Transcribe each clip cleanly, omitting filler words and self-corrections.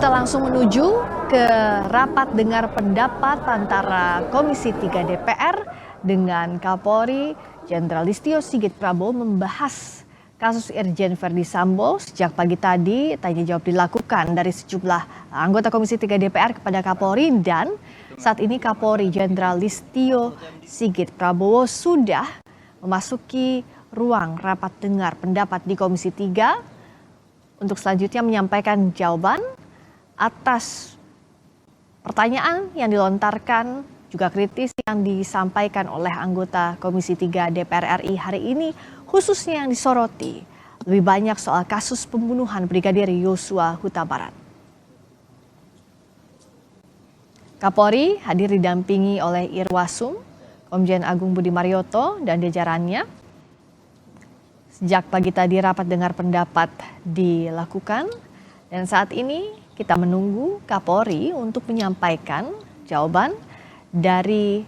Kita langsung menuju ke rapat dengar pendapat antara Komisi 3 DPR dengan Kapolri Jenderal Listio Sigit Prabowo membahas kasus Irjen Verdi Sambo. Sejak pagi tadi tanya jawab dilakukan dari sejumlah anggota Komisi 3 DPR kepada Kapolri, dan saat ini Kapolri Jenderal Listio Sigit Prabowo sudah memasuki ruang rapat dengar pendapat di Komisi 3 untuk selanjutnya menyampaikan jawaban atas pertanyaan yang dilontarkan, juga kritis yang disampaikan oleh anggota Komisi 3 DPR RI hari ini, khususnya yang disoroti lebih banyak soal kasus pembunuhan Brigadir Yosua Huta Barat. Kapolri hadir didampingi oleh Irwasum, Komjen Agung Budi Marioto dan jajarannya. Sejak pagi tadi rapat dengar pendapat dilakukan dan saat ini kita menunggu Kapolri untuk menyampaikan jawaban dari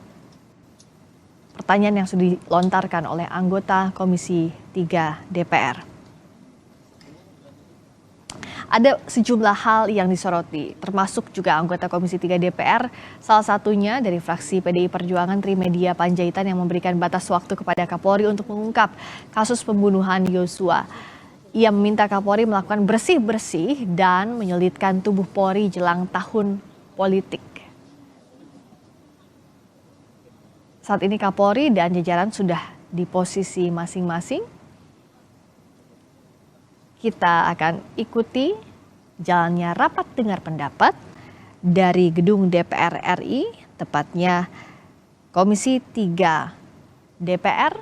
pertanyaan yang sudah dilontarkan oleh anggota Komisi 3 DPR. Ada sejumlah hal yang disoroti, termasuk juga anggota Komisi 3 DPR, salah satunya dari fraksi PDI Perjuangan Trimedia Panjaitan yang memberikan batas waktu kepada Kapolri untuk mengungkap kasus pembunuhan Yosua. Ia meminta Kapolri melakukan bersih-bersih dan menyulitkan tubuh Polri jelang tahun politik. Saat ini Kapolri dan jajaran sudah di posisi masing-masing. Kita akan ikuti jalannya rapat dengar pendapat dari gedung DPR RI, tepatnya Komisi 3 DPR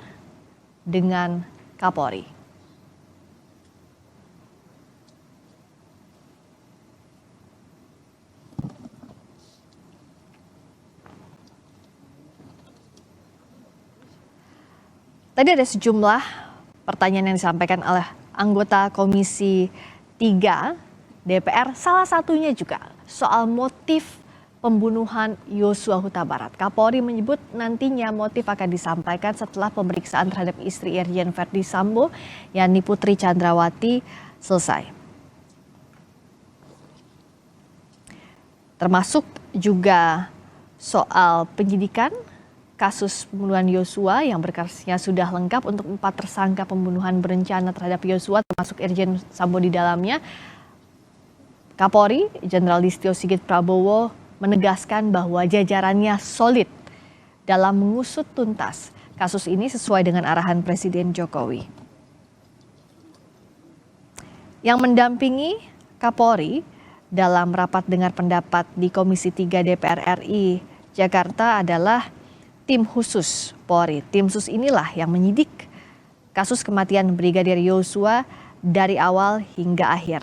dengan Kapolri. Tadi ada sejumlah pertanyaan yang disampaikan oleh anggota Komisi 3 DPR, salah satunya juga soal motif pembunuhan Yosua Huta Barat. Kapolri menyebut nantinya motif akan disampaikan setelah pemeriksaan terhadap istri Irjen Verdi Sambo, yakni Putri Chandrawati, selesai. Termasuk juga soal penyidikan kasus pembunuhan Yosua yang berkasnya sudah lengkap untuk 4 tersangka pembunuhan berencana terhadap Yosua, termasuk Irjen Sambo di dalamnya. Kapolri Jenderal Listio Sigit Prabowo menegaskan bahwa jajarannya solid dalam mengusut tuntas kasus ini sesuai dengan arahan Presiden Jokowi. Yang mendampingi Kapolri dalam rapat dengar pendapat di Komisi 3 DPR RI Jakarta adalah tim khusus Polri. Tim khusus inilah yang menyidik kasus kematian Brigadir Yosua dari awal hingga akhir.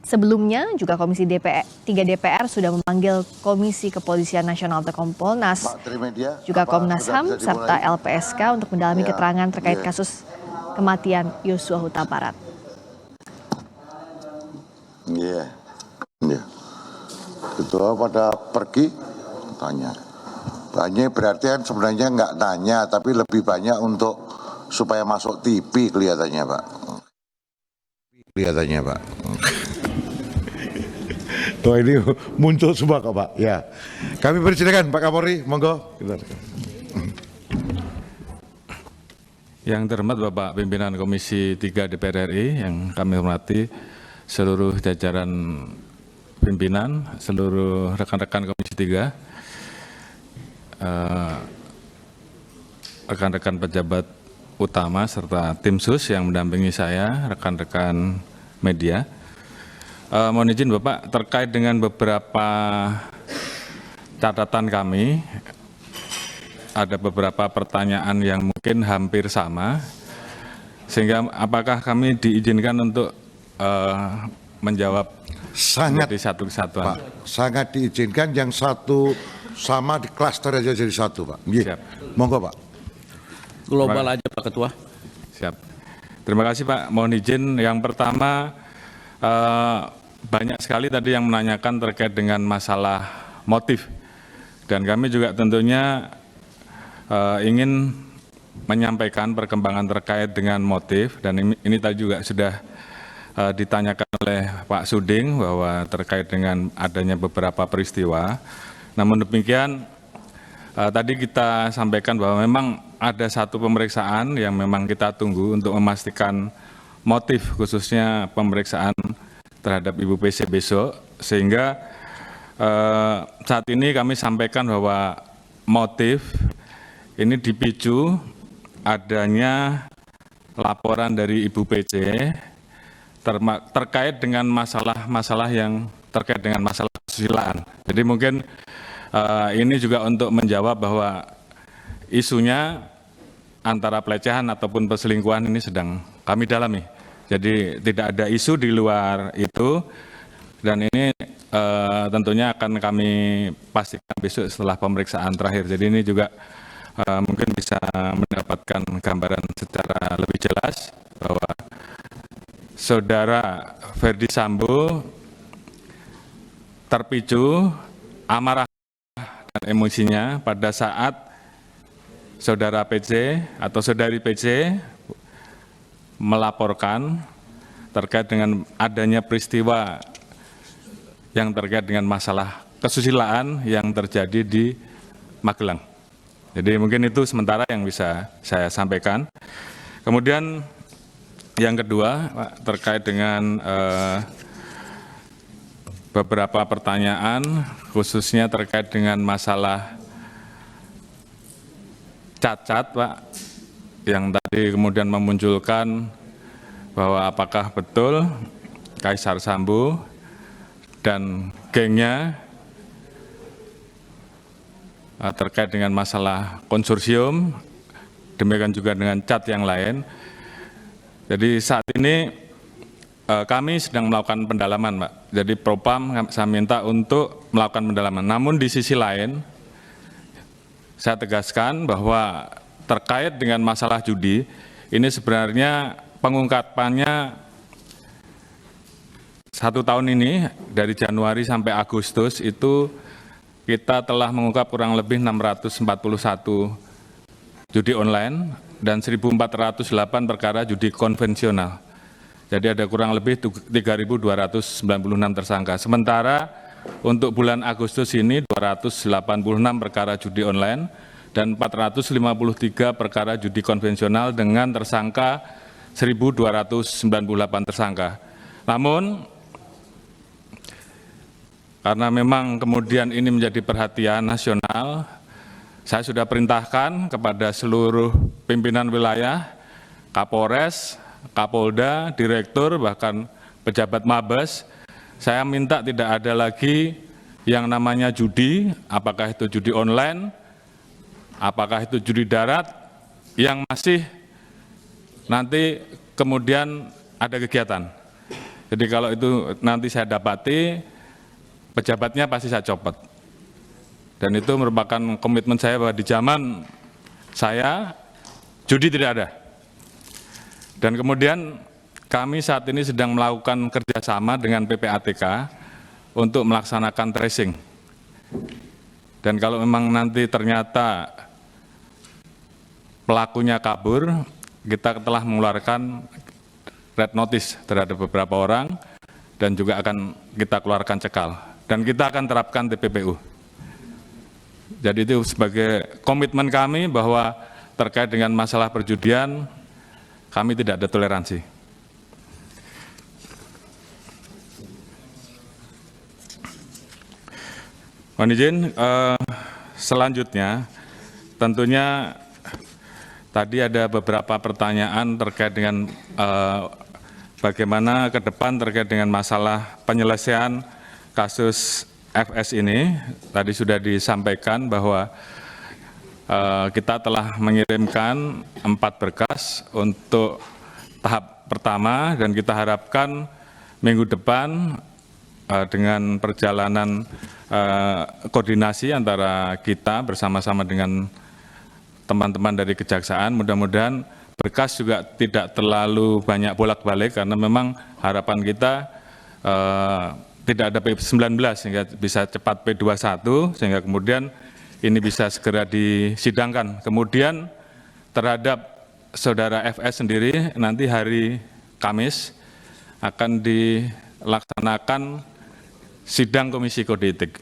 Sebelumnya juga Komisi 3 DPR sudah memanggil Komisi Kepolisian Nasional atau Kompolnas, juga Komnas HAM serta LPSK untuk mendalami keterangan terkait kasus kematian Yosua Huta Barat. Ketua pada pergi tanya. Banyak berarti kan sebenarnya nggak tanya, tapi lebih banyak untuk supaya masuk TV kelihatannya Pak. Kelihatannya Pak. Tuh ini muncul semua kok Pak. Ya, kami persilakan Pak Kapolri, monggo. Yang terhormat Bapak Pimpinan Komisi 3 DPR RI yang kami hormati, seluruh jajaran pimpinan, seluruh rekan-rekan Komisi 3. Rekan-rekan pejabat utama serta tim sus yang mendampingi saya, rekan-rekan media. Mohon izin Bapak, terkait dengan beberapa catatan kami, ada beberapa pertanyaan yang mungkin hampir sama, sehingga apakah kami diizinkan untuk menjawab sangat di satu kesatuan? Pak, sangat diizinkan, yang satu sama di klaster aja jadi satu Pak. Siap. Monggo Pak. Global aja Pak Ketua. Siap. Terima kasih Pak. Mohon izin yang pertama, banyak sekali tadi yang menanyakan terkait dengan masalah motif. Dan kami juga tentunya ingin menyampaikan perkembangan terkait dengan motif, dan ini tadi juga sudah ditanyakan oleh Pak Suding bahwa terkait dengan adanya beberapa peristiwa. Namun demikian, tadi kita sampaikan bahwa memang ada satu pemeriksaan yang memang kita tunggu untuk memastikan motif, khususnya pemeriksaan terhadap Ibu PC besok, sehingga saat ini kami sampaikan bahwa motif ini dipicu adanya laporan dari Ibu PC terkait dengan masalah-masalah yang terkait dengan masalah kesusilaan. Jadi mungkin ini juga untuk menjawab bahwa isunya antara pelecehan ataupun perselingkuhan ini sedang kami dalami. Jadi tidak ada isu di luar itu, dan ini tentunya akan kami pastikan besok setelah pemeriksaan terakhir. Jadi ini juga mungkin bisa mendapatkan gambaran secara lebih jelas bahwa Saudara Ferdi Sambo terpicu amarah dan emosinya pada saat Saudara PC atau Saudari PC melaporkan terkait dengan adanya peristiwa yang terkait dengan masalah kesusilaan yang terjadi di Magelang. Jadi mungkin itu sementara yang bisa saya sampaikan. Kemudian yang kedua, Pak, terkait dengan beberapa pertanyaan, khususnya terkait dengan masalah cacat, Pak, yang tadi kemudian memunculkan bahwa apakah betul Kaisar Sambo dan gengnya terkait dengan masalah konsorsium, demikian juga dengan cat yang lain. Jadi saat ini kami sedang melakukan pendalaman, Pak. Jadi Propam saya minta untuk melakukan pendalaman. Namun di sisi lain, saya tegaskan bahwa terkait dengan masalah judi, ini sebenarnya pengungkapannya 1 tahun ini, dari Januari sampai Agustus itu kita telah mengungkap kurang lebih 641 judi online dan 1.408 perkara judi konvensional. Jadi ada kurang lebih 3.296 tersangka. Sementara untuk bulan Agustus ini 286 perkara judi online dan 453 perkara judi konvensional dengan tersangka 1.298 tersangka. Namun karena memang kemudian ini menjadi perhatian nasional, saya sudah perintahkan kepada seluruh pimpinan wilayah, Kapolres, Kapolda, Direktur, bahkan pejabat Mabes, saya minta tidak ada lagi yang namanya judi, apakah itu judi online, apakah itu judi darat, yang masih nanti kemudian ada kegiatan. Jadi kalau itu nanti saya dapati, pejabatnya pasti saya copot. Dan itu merupakan komitmen saya bahwa di zaman saya, judi tidak ada. Dan kemudian kami saat ini sedang melakukan kerjasama dengan PPATK untuk melaksanakan tracing. Dan kalau memang nanti ternyata pelakunya kabur, kita telah mengeluarkan red notice terhadap beberapa orang dan juga akan kita keluarkan cekal. Dan kita akan terapkan TPPU. Jadi itu sebagai komitmen kami bahwa terkait dengan masalah perjudian, kami tidak ada toleransi. Mohon izin, selanjutnya tentunya tadi ada beberapa pertanyaan terkait dengan bagaimana ke depan terkait dengan masalah penyelesaian kasus FS ini. Tadi sudah disampaikan bahwa kita telah mengirimkan 4 berkas untuk tahap pertama dan kita harapkan minggu depan dengan perjalanan koordinasi antara kita bersama-sama dengan teman-teman dari Kejaksaan, mudah-mudahan berkas juga tidak terlalu banyak bolak-balik karena memang harapan kita tidak ada P19 sehingga bisa cepat P21 sehingga kemudian ini bisa segera disidangkan. Kemudian terhadap Saudara FS sendiri nanti hari Kamis akan dilaksanakan sidang Komisi Kode Etik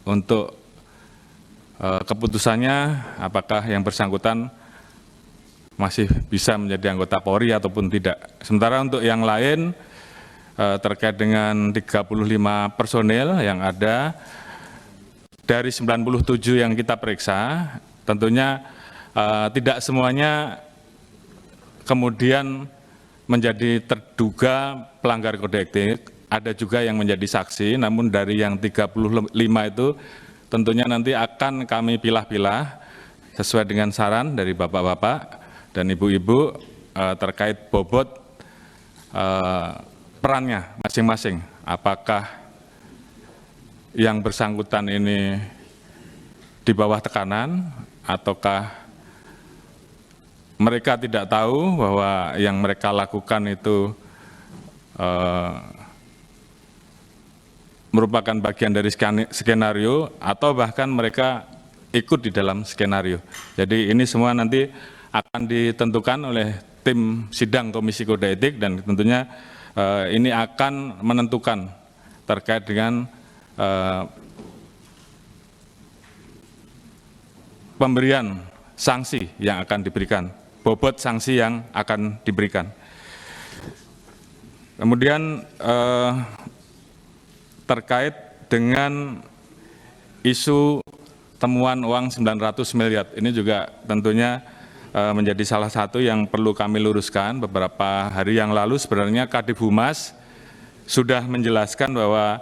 untuk keputusannya apakah yang bersangkutan masih bisa menjadi anggota Polri ataupun tidak. Sementara untuk yang lain terkait dengan 35 personil yang ada dari 97 yang kita periksa, tentunya tidak semuanya kemudian menjadi terduga pelanggar kode etik, ada juga yang menjadi saksi, namun dari yang 35 itu tentunya nanti akan kami pilah-pilah sesuai dengan saran dari bapak-bapak dan ibu-ibu terkait bobot perannya masing-masing. Apakah yang bersangkutan ini di bawah tekanan, ataukah mereka tidak tahu bahwa yang mereka lakukan itu merupakan bagian dari skenario, atau bahkan mereka ikut di dalam skenario. Jadi ini semua nanti akan ditentukan oleh tim sidang Komisi Kode Etik, dan tentunya ini akan menentukan terkait dengan pemberian sanksi yang akan diberikan, bobot sanksi yang akan diberikan. Kemudian terkait dengan isu temuan uang 900 miliar, ini juga tentunya menjadi salah satu yang perlu kami luruskan. Beberapa hari yang lalu sebenarnya Kadif Humas sudah menjelaskan bahwa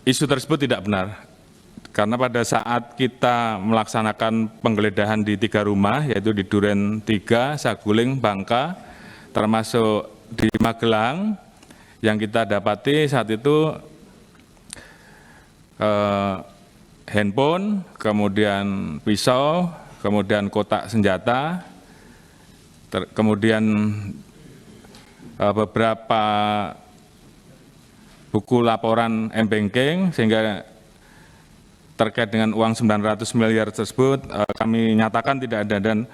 isu tersebut tidak benar. Karena pada saat kita melaksanakan penggeledahan di 3 rumah, yaitu di Duren 3, Saguling, Bangka, termasuk di Magelang, yang kita dapati saat itu handphone, kemudian pisau, kemudian kotak senjata, kemudian beberapa buku laporan M-Banking, sehingga terkait dengan uang 900 miliar tersebut kami nyatakan tidak ada. Dan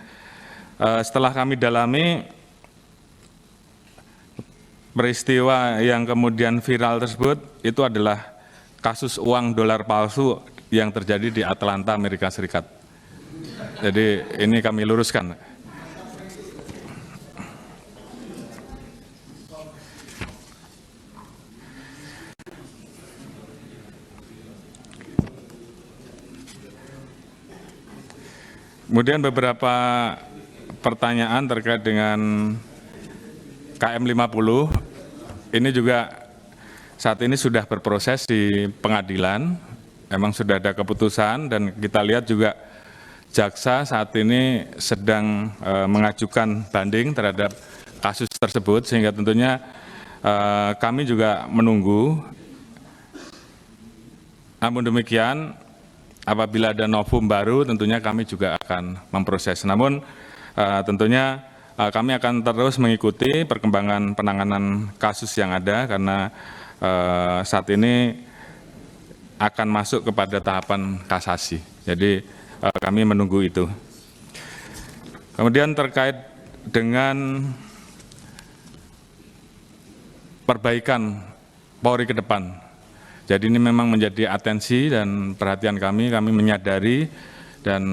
setelah kami dalami peristiwa yang kemudian viral tersebut, itu adalah kasus uang dolar palsu yang terjadi di Atlanta, Amerika Serikat. Jadi ini kami luruskan. Kemudian beberapa pertanyaan terkait dengan KM50, ini juga saat ini sudah berproses di pengadilan, memang sudah ada keputusan, dan kita lihat juga jaksa saat ini sedang mengajukan banding terhadap kasus tersebut, sehingga tentunya kami juga menunggu. Namun demikian, apabila ada novum baru, tentunya kami juga akan memproses. Namun tentunya kami akan terus mengikuti perkembangan penanganan kasus yang ada, karena saat ini akan masuk kepada tahapan kasasi. Jadi kami menunggu itu. Kemudian terkait dengan perbaikan Polri ke depan. Jadi ini memang menjadi atensi dan perhatian kami menyadari, dan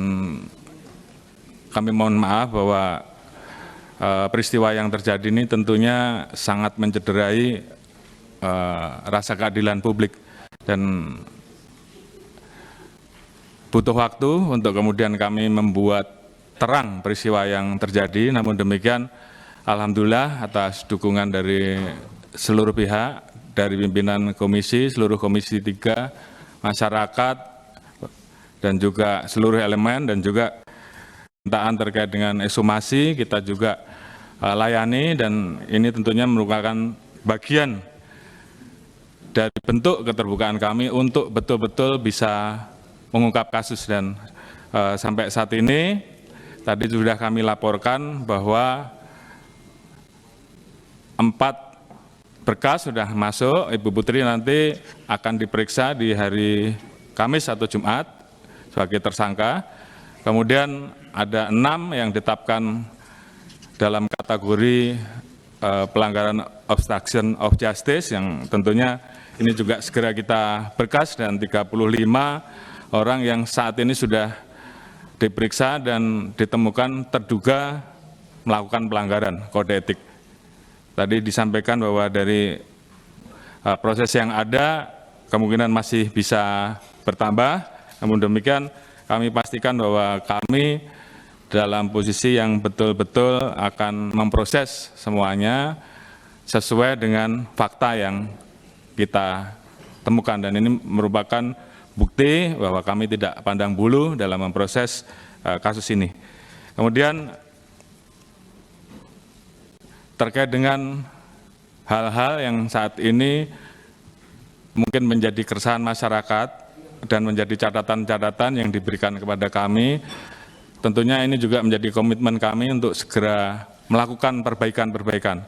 kami mohon maaf bahwa peristiwa yang terjadi ini tentunya sangat mencederai rasa keadilan publik, dan butuh waktu untuk kemudian kami membuat terang peristiwa yang terjadi. Namun demikian, alhamdulillah atas dukungan dari seluruh pihak, dari pimpinan komisi, seluruh Komisi 3, masyarakat, dan juga seluruh elemen, dan juga permintaan terkait dengan ekshumasi kita juga layani, dan ini tentunya merupakan bagian dari bentuk keterbukaan kami untuk betul-betul bisa mengungkap kasus. Dan sampai saat ini tadi sudah kami laporkan bahwa 4 berkas sudah masuk. Ibu Putri nanti akan diperiksa di hari Kamis atau Jumat sebagai tersangka. Kemudian ada 6 yang ditetapkan dalam kategori pelanggaran obstruction of justice yang tentunya ini juga segera kita berkas, dan 35 orang yang saat ini sudah diperiksa dan ditemukan terduga melakukan pelanggaran kode etik. Tadi disampaikan bahwa dari proses yang ada kemungkinan masih bisa bertambah, namun demikian kami pastikan bahwa kami dalam posisi yang betul-betul akan memproses semuanya sesuai dengan fakta yang kita temukan, dan ini merupakan bukti bahwa kami tidak pandang bulu dalam memproses kasus ini. Kemudian terkait dengan hal-hal yang saat ini mungkin menjadi keresahan masyarakat dan menjadi catatan-catatan yang diberikan kepada kami, tentunya ini juga menjadi komitmen kami untuk segera melakukan perbaikan-perbaikan.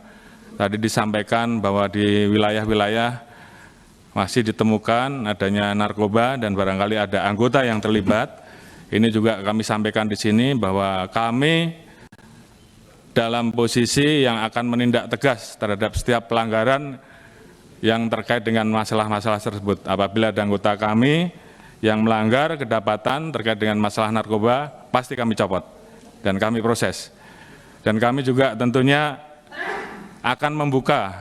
Tadi disampaikan bahwa di wilayah-wilayah masih ditemukan adanya narkoba dan barangkali ada anggota yang terlibat. Ini juga kami sampaikan di sini bahwa kami dalam posisi yang akan menindak tegas terhadap setiap pelanggaran yang terkait dengan masalah-masalah tersebut. Apabila ada anggota kami yang melanggar kedapatan terkait dengan masalah narkoba, pasti kami copot dan kami proses. Dan kami juga tentunya akan membuka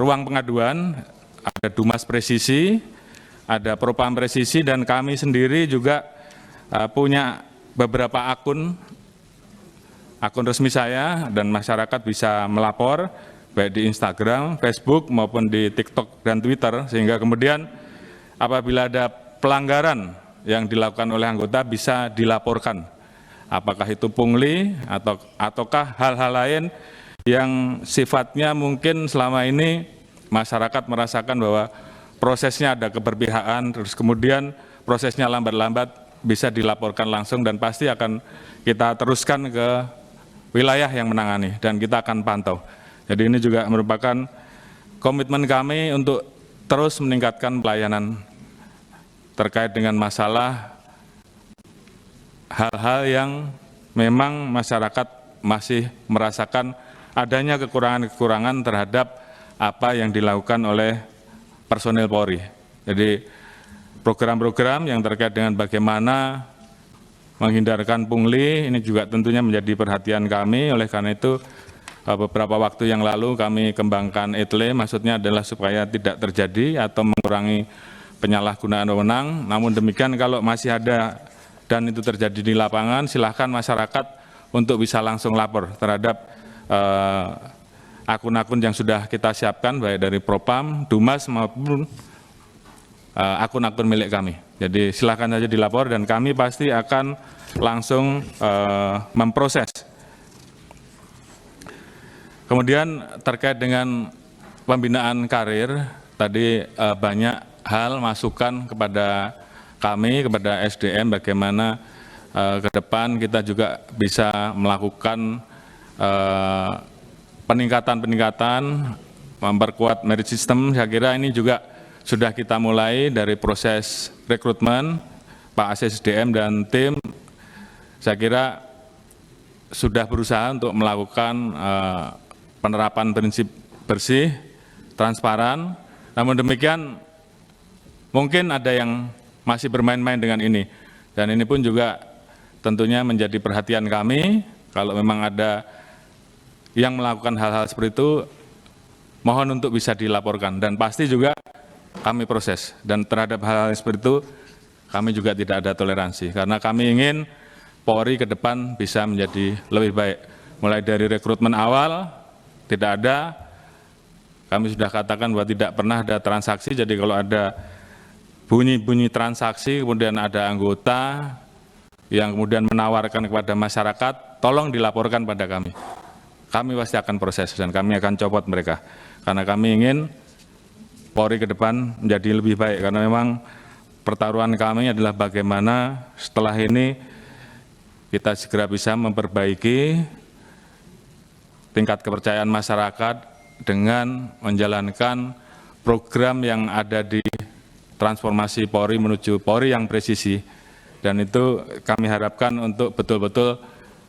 ruang pengaduan, ada Dumas Presisi, ada Propam Presisi, dan kami sendiri juga punya beberapa akun resmi saya, dan masyarakat bisa melapor baik di Instagram, Facebook maupun di TikTok dan Twitter, sehingga kemudian apabila ada pelanggaran yang dilakukan oleh anggota bisa dilaporkan, apakah itu pungli ataukah hal-hal lain yang sifatnya mungkin selama ini masyarakat merasakan bahwa prosesnya ada keberpihakan, terus kemudian prosesnya lambat-lambat, bisa dilaporkan langsung dan pasti akan kita teruskan ke wilayah yang menangani dan kita akan pantau. Jadi ini juga merupakan komitmen kami untuk terus meningkatkan pelayanan terkait dengan masalah hal-hal yang memang masyarakat masih merasakan adanya kekurangan-kekurangan terhadap apa yang dilakukan oleh personil Polri. Jadi program-program yang terkait dengan bagaimana menghindarkan pungli ini juga tentunya menjadi perhatian kami. Oleh karena itu beberapa waktu yang lalu kami kembangkan ETLE, maksudnya adalah supaya tidak terjadi atau mengurangi penyalahgunaan wewenang. Namun demikian kalau masih ada dan itu terjadi di lapangan, silahkan masyarakat untuk bisa langsung lapor terhadap akun-akun yang sudah kita siapkan baik dari Propam, Dumas maupun akun-akun milik kami. Jadi silahkan saja dilapor dan kami pasti akan langsung memproses. Kemudian terkait dengan pembinaan karir, tadi banyak hal masukan kepada kami, kepada SDM, bagaimana ke depan kita juga bisa melakukan peningkatan-peningkatan, memperkuat merit system. Saya kira ini juga sudah kita mulai dari proses rekrutmen, Pak ASDM dan tim. Saya kira sudah berusaha untuk melakukan penerapan prinsip bersih, transparan. Namun demikian mungkin ada yang masih bermain-main dengan ini. Dan ini pun juga tentunya menjadi perhatian kami. Kalau memang ada yang melakukan hal-hal seperti itu, mohon untuk bisa dilaporkan. Dan pasti juga kami proses. Dan terhadap hal-hal seperti itu, kami juga tidak ada toleransi. Karena kami ingin Polri ke depan bisa menjadi lebih baik. Mulai dari rekrutmen awal, tidak ada. Kami sudah katakan bahwa tidak pernah ada transaksi. Jadi kalau ada bunyi-bunyi transaksi, kemudian ada anggota yang kemudian menawarkan kepada masyarakat, tolong dilaporkan pada kami. Kami pasti akan proses dan kami akan copot mereka. Karena kami ingin Polri ke depan menjadi lebih baik. Karena memang pertaruhan kami adalah bagaimana setelah ini kita segera bisa memperbaiki tingkat kepercayaan masyarakat dengan menjalankan program yang ada di transformasi Polri menuju Polri yang presisi. Dan itu kami harapkan untuk betul-betul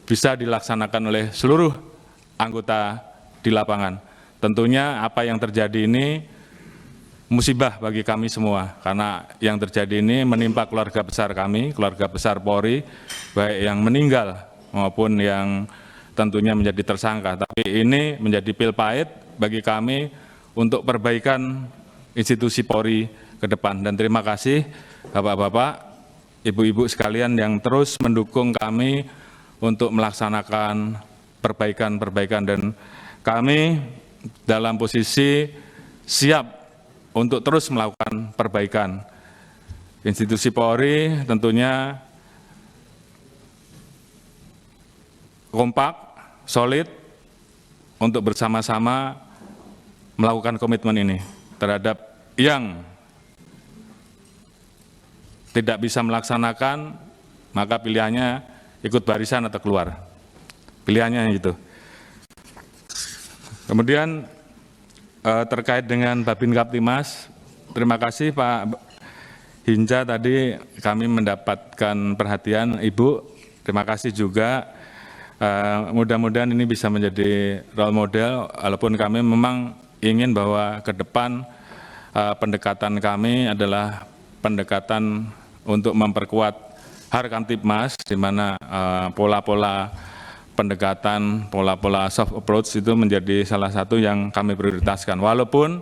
bisa dilaksanakan oleh seluruh anggota di lapangan. Tentunya apa yang terjadi ini musibah bagi kami semua, karena yang terjadi ini menimpa keluarga besar kami, keluarga besar Polri, baik yang meninggal maupun yang tentunya menjadi tersangka. Tapi ini menjadi pil pahit bagi kami untuk perbaikan institusi Polri ke depan. Dan terima kasih Bapak-bapak, Ibu-ibu sekalian yang terus mendukung kami untuk melaksanakan perbaikan-perbaikan, dan kami dalam posisi siap untuk terus melakukan perbaikan. Institusi Polri tentunya kompak, solid untuk bersama-sama melakukan komitmen ini terhadap yang tidak bisa melaksanakan, maka pilihannya ikut barisan atau keluar. Pilihannya itu. Kemudian terkait dengan Babin Kaptimas, terima kasih Pak Hinca, tadi kami mendapatkan perhatian Ibu. Terima kasih juga. Mudah-mudahan ini bisa menjadi role model, walaupun kami memang ingin bahwa ke depan pendekatan kami adalah pendekatan untuk memperkuat Harkamtibmas, di mana pola-pola pendekatan, pola-pola soft approach itu menjadi salah satu yang kami prioritaskan. Walaupun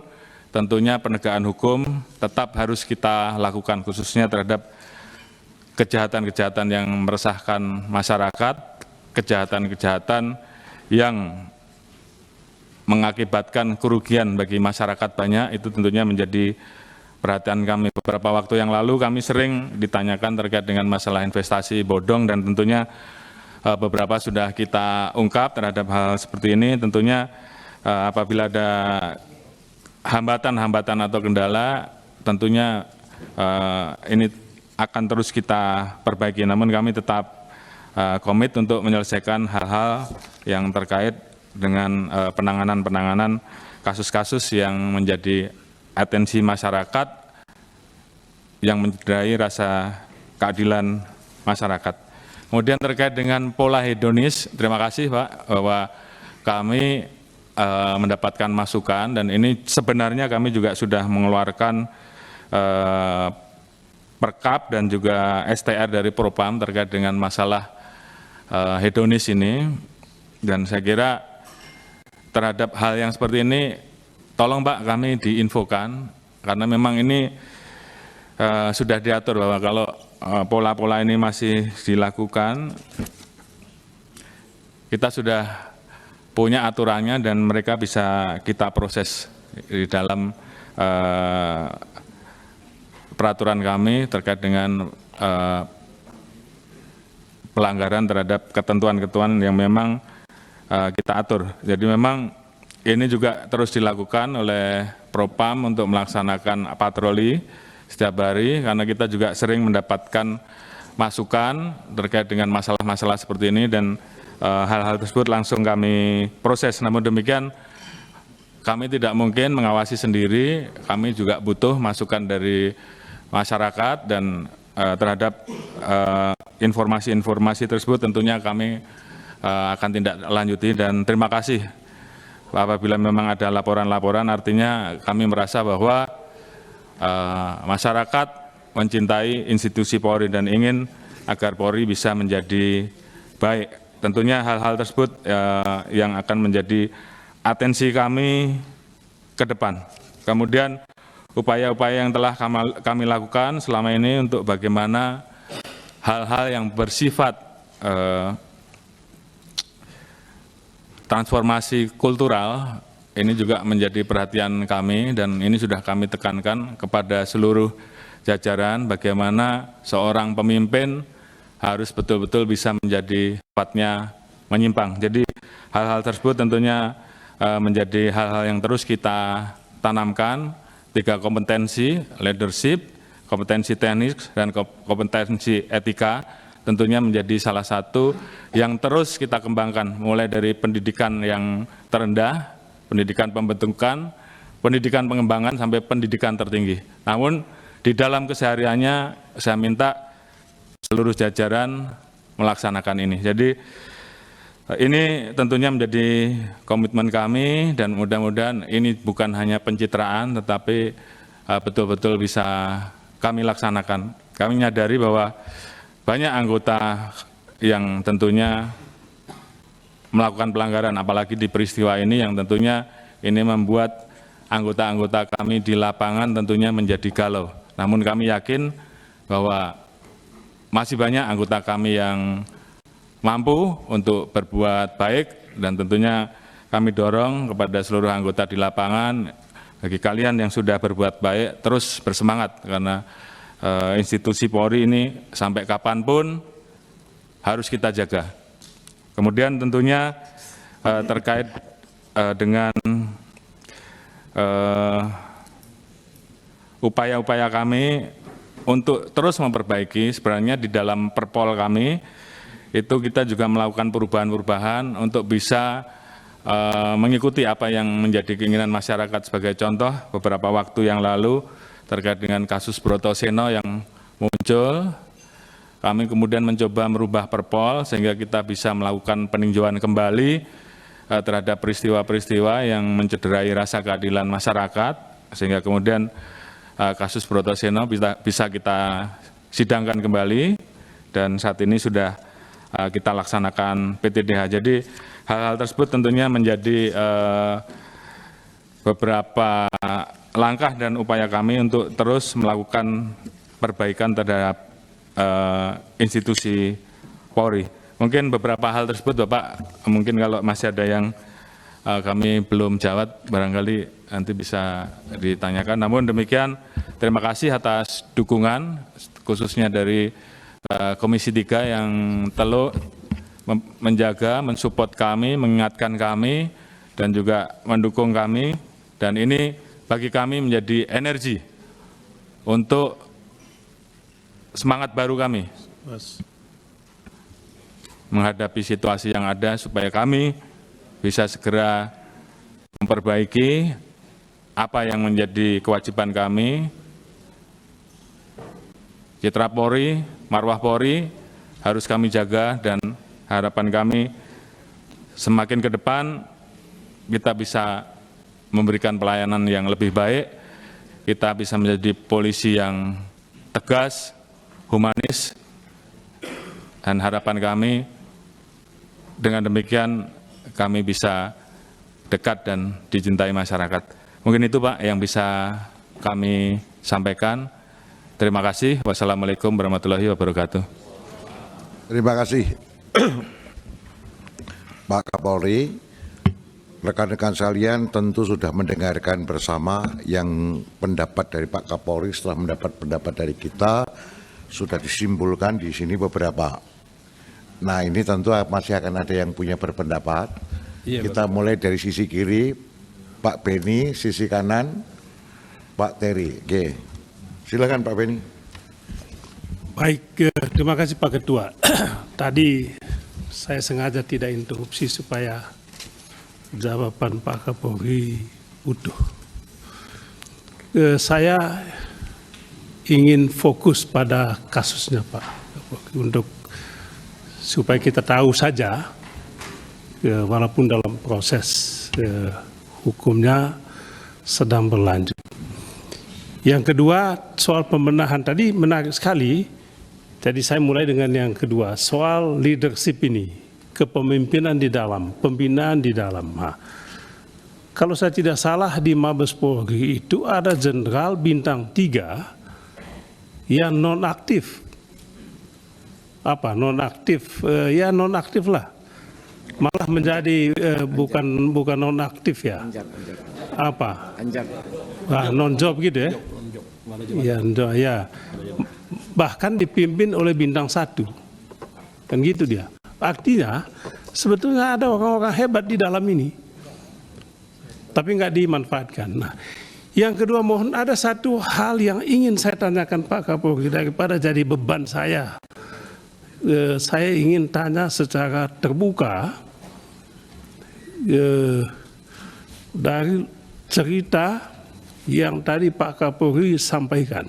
tentunya penegakan hukum tetap harus kita lakukan, khususnya terhadap kejahatan-kejahatan yang meresahkan masyarakat, kejahatan-kejahatan yang mengakibatkan kerugian bagi masyarakat banyak, itu tentunya menjadi perhatian kami. Beberapa waktu yang lalu kami sering ditanyakan terkait dengan masalah investasi bodong, dan tentunya beberapa sudah kita ungkap terhadap hal seperti ini. Tentunya apabila ada hambatan-hambatan atau kendala, tentunya ini akan terus kita perbaiki. Namun kami tetap komit untuk menyelesaikan hal-hal yang terkait dengan penanganan-penanganan kasus-kasus yang menjadi atensi masyarakat, yang mencederai rasa keadilan masyarakat. Kemudian terkait dengan pola hedonis, terima kasih Pak, bahwa kami mendapatkan masukan, dan ini sebenarnya kami juga sudah mengeluarkan Perkap dan juga STR dari Propam terkait dengan masalah hedonis ini. Dan saya kira terhadap hal yang seperti ini, tolong Pak kami diinfokan, karena memang ini sudah diatur bahwa kalau pola-pola ini masih dilakukan, kita sudah punya aturannya dan mereka bisa kita proses di dalam peraturan kami terkait dengan pelanggaran terhadap ketentuan-ketentuan yang memang kita atur. Jadi memang ini juga terus dilakukan oleh Propam untuk melaksanakan patroli setiap hari, karena kita juga sering mendapatkan masukan terkait dengan masalah-masalah seperti ini, dan hal-hal tersebut langsung kami proses. Namun demikian, kami tidak mungkin mengawasi sendiri, kami juga butuh masukan dari masyarakat, dan terhadap informasi-informasi tersebut tentunya kami akan tindak lanjuti. Dan terima kasih apabila memang ada laporan-laporan, artinya kami merasa bahwa masyarakat mencintai institusi Polri dan ingin agar Polri bisa menjadi baik. Tentunya hal-hal tersebut yang akan menjadi atensi kami ke depan. Kemudian upaya-upaya yang telah kami lakukan selama ini untuk bagaimana hal-hal yang bersifat transformasi kultural, ini juga menjadi perhatian kami, dan ini sudah kami tekankan kepada seluruh jajaran bagaimana seorang pemimpin harus betul-betul bisa menjadi tempatnya menyimpang. Jadi hal-hal tersebut tentunya menjadi hal-hal yang terus kita tanamkan. 3 kompetensi, leadership, kompetensi teknis, dan kompetensi etika tentunya menjadi salah satu yang terus kita kembangkan, mulai dari pendidikan yang terendah, pendidikan pembentukan, pendidikan pengembangan, sampai pendidikan tertinggi. Namun di dalam kesehariannya saya minta seluruh jajaran melaksanakan ini. Jadi Ini tentunya menjadi komitmen kami dan mudah-mudahan ini bukan hanya pencitraan tetapi betul-betul bisa kami laksanakan. Kami menyadari bahwa banyak anggota yang tentunya melakukan pelanggaran, apalagi di peristiwa ini yang tentunya ini membuat anggota-anggota kami di lapangan tentunya menjadi galau. Namun kami yakin bahwa masih banyak anggota kami yang mampu untuk berbuat baik dan tentunya kami dorong kepada seluruh anggota di lapangan, bagi kalian yang sudah berbuat baik terus bersemangat karena institusi Polri ini sampai kapanpun harus kita jaga. Kemudian tentunya terkait dengan upaya-upaya kami untuk terus memperbaiki, sebenarnya di dalam perpol kami itu kita juga melakukan perubahan-perubahan untuk bisa mengikuti apa yang menjadi keinginan masyarakat. Sebagai contoh, beberapa waktu yang lalu terkait dengan kasus Brotoseno yang muncul, kami kemudian mencoba merubah perpol sehingga kita bisa melakukan peninjauan kembali terhadap peristiwa-peristiwa yang mencederai rasa keadilan masyarakat, sehingga kemudian kasus Brotoseno bisa kita sidangkan kembali dan saat ini sudah kita laksanakan PTDH. Jadi hal-hal tersebut tentunya menjadi beberapa langkah dan upaya kami untuk terus melakukan perbaikan terhadap institusi Polri. Mungkin beberapa hal tersebut Bapak, mungkin kalau masih ada yang kami belum jawab, barangkali nanti bisa ditanyakan. Namun demikian, terima kasih atas dukungan, khususnya dari Komisi 3 yang telah menjaga, mensupport kami, mengingatkan kami, dan juga mendukung kami. Dan ini bagi kami menjadi energi untuk semangat baru kami menghadapi situasi yang ada supaya kami bisa segera memperbaiki apa yang menjadi kewajiban kami. Citra Polri, marwah Polri harus kami jaga dan harapan kami semakin ke depan kita bisa memberikan pelayanan yang lebih baik, kita bisa menjadi polisi yang tegas, humanis, dan harapan kami dengan demikian kami bisa dekat dan dicintai masyarakat. Mungkin itu Pak yang bisa kami sampaikan. Terima kasih. Wassalamualaikum warahmatullahi wabarakatuh. Terima kasih Pak Kapolri. Rekan-rekan sekalian tentu sudah mendengarkan bersama yang pendapat dari Pak Kapolri. Setelah mendapat pendapat dari kita, sudah disimpulkan di sini beberapa. Nah, ini tentu masih akan ada yang punya berpendapat. Iya, kita betul. Mulai dari sisi kiri, Pak Beni, sisi kanan, Pak Terry. Oke, silakan Pak Beni. Baik, terima kasih Pak Ketua. Tadi saya sengaja tidak interupsi supaya jawaban Pak Kapolri utuh. Saya ingin fokus pada kasusnya Pak untuk supaya kita tahu saja, walaupun dalam proses hukumnya sedang berlanjut. Yang kedua, soal pembenahan tadi menarik sekali. Jadi saya mulai dengan yang kedua, soal leadership ini, kepemimpinan di dalam, pembinaan di dalam. Nah, kalau saya tidak salah di Mabes Polri itu ada jenderal bintang 3 yang nonaktif. Apa nonaktif? Ya nonaktif lah. Malah menjadi bukan nonaktif ya. Apa? Non-job gitu ya. Ya. Bahkan dipimpin oleh bintang 1. Kan gitu dia. Artinya sebetulnya ada orang-orang hebat di dalam ini. Tapi nggak dimanfaatkan. Nah, yang kedua mohon ada satu hal yang ingin saya tanyakan Pak Kapolri daripada jadi beban saya. Saya ingin tanya secara terbuka dari cerita yang tadi Pak Kapolri sampaikan.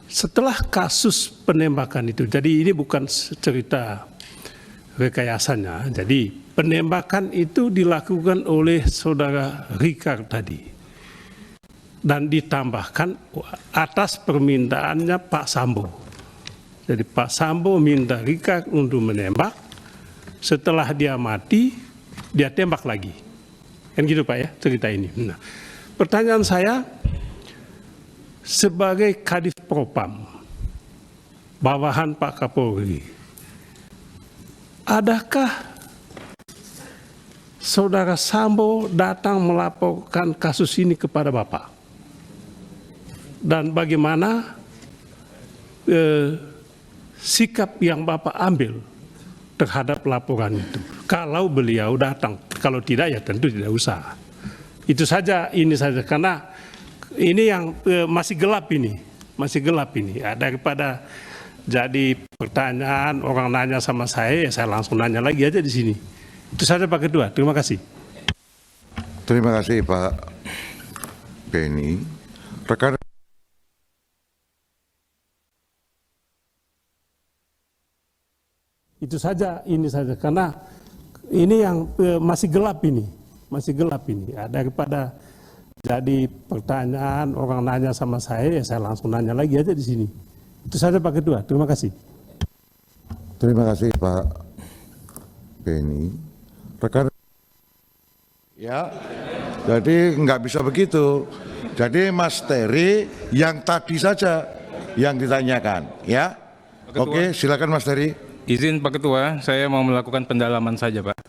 Setelah kasus penembakan itu, jadi ini bukan cerita rekayasanya. Jadi penembakan itu dilakukan oleh saudara Richard tadi. Dan ditambahkan atas permintaannya Pak Sambo. Jadi Pak Sambo minta Richard untuk menembak, setelah dia mati, dia tembak lagi. Kan gitu Pak ya cerita ini. Nah, pertanyaan saya, sebagai Kadif Propam, bawahan Pak Kapolri, adakah saudara Sambo datang melaporkan kasus ini kepada Bapak? Dan bagaimana sikap yang Bapak ambil terhadap laporan itu? Kalau beliau datang, kalau tidak ya tentu tidak usah. Itu saja, ini saja, karena ini yang masih gelap ini. Ya, daripada jadi pertanyaan, orang nanya sama saya, ya saya langsung nanya lagi aja di sini. Itu saja Pak Ketua, terima kasih. Terima kasih Pak Beni. Rekan Itu saja, ini saja, karena ini yang masih gelap ini. Ya, daripada jadi pertanyaan, orang nanya sama saya, ya saya langsung nanya lagi aja di sini. Itu saja Pak Ketua, terima kasih. Terima kasih Pak Beni. Rekan ya, jadi nggak bisa begitu. Jadi Mas Terry yang tadi saja yang ditanyakan, ya. Oke, silakan Mas Terry. Izin Pak Ketua, saya mau melakukan pendalaman saja Pak.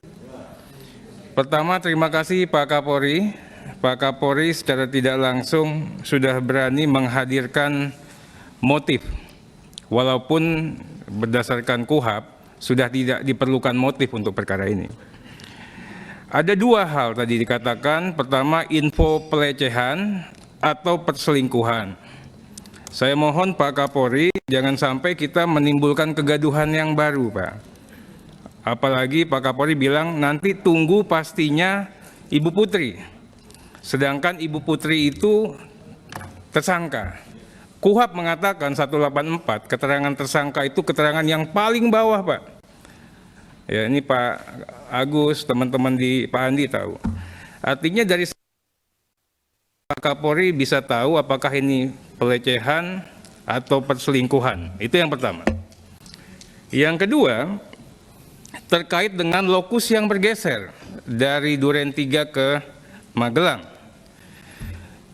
Pertama, terima kasih Pak Kapolri. Pak Kapolri secara tidak langsung sudah berani menghadirkan motif. Walaupun berdasarkan KUHAP sudah tidak diperlukan motif untuk perkara ini. Ada dua hal tadi dikatakan. Pertama, info pelecehan atau perselingkuhan. Saya mohon Pak Kapolri jangan sampai kita menimbulkan kegaduhan yang baru Pak. Apalagi Pak Kapolri bilang nanti tunggu pastinya Ibu Putri. Sedangkan Ibu Putri itu tersangka. KUHAP mengatakan 184, keterangan tersangka itu keterangan yang paling bawah Pak. Ya, ini Pak Agus, teman-teman di Pak Andi tahu. Artinya dari Pak Kapolri bisa tahu apakah ini pelecehan atau perselingkuhan. Itu yang pertama. Yang kedua, terkait dengan lokus yang bergeser dari Duren 3 ke Magelang.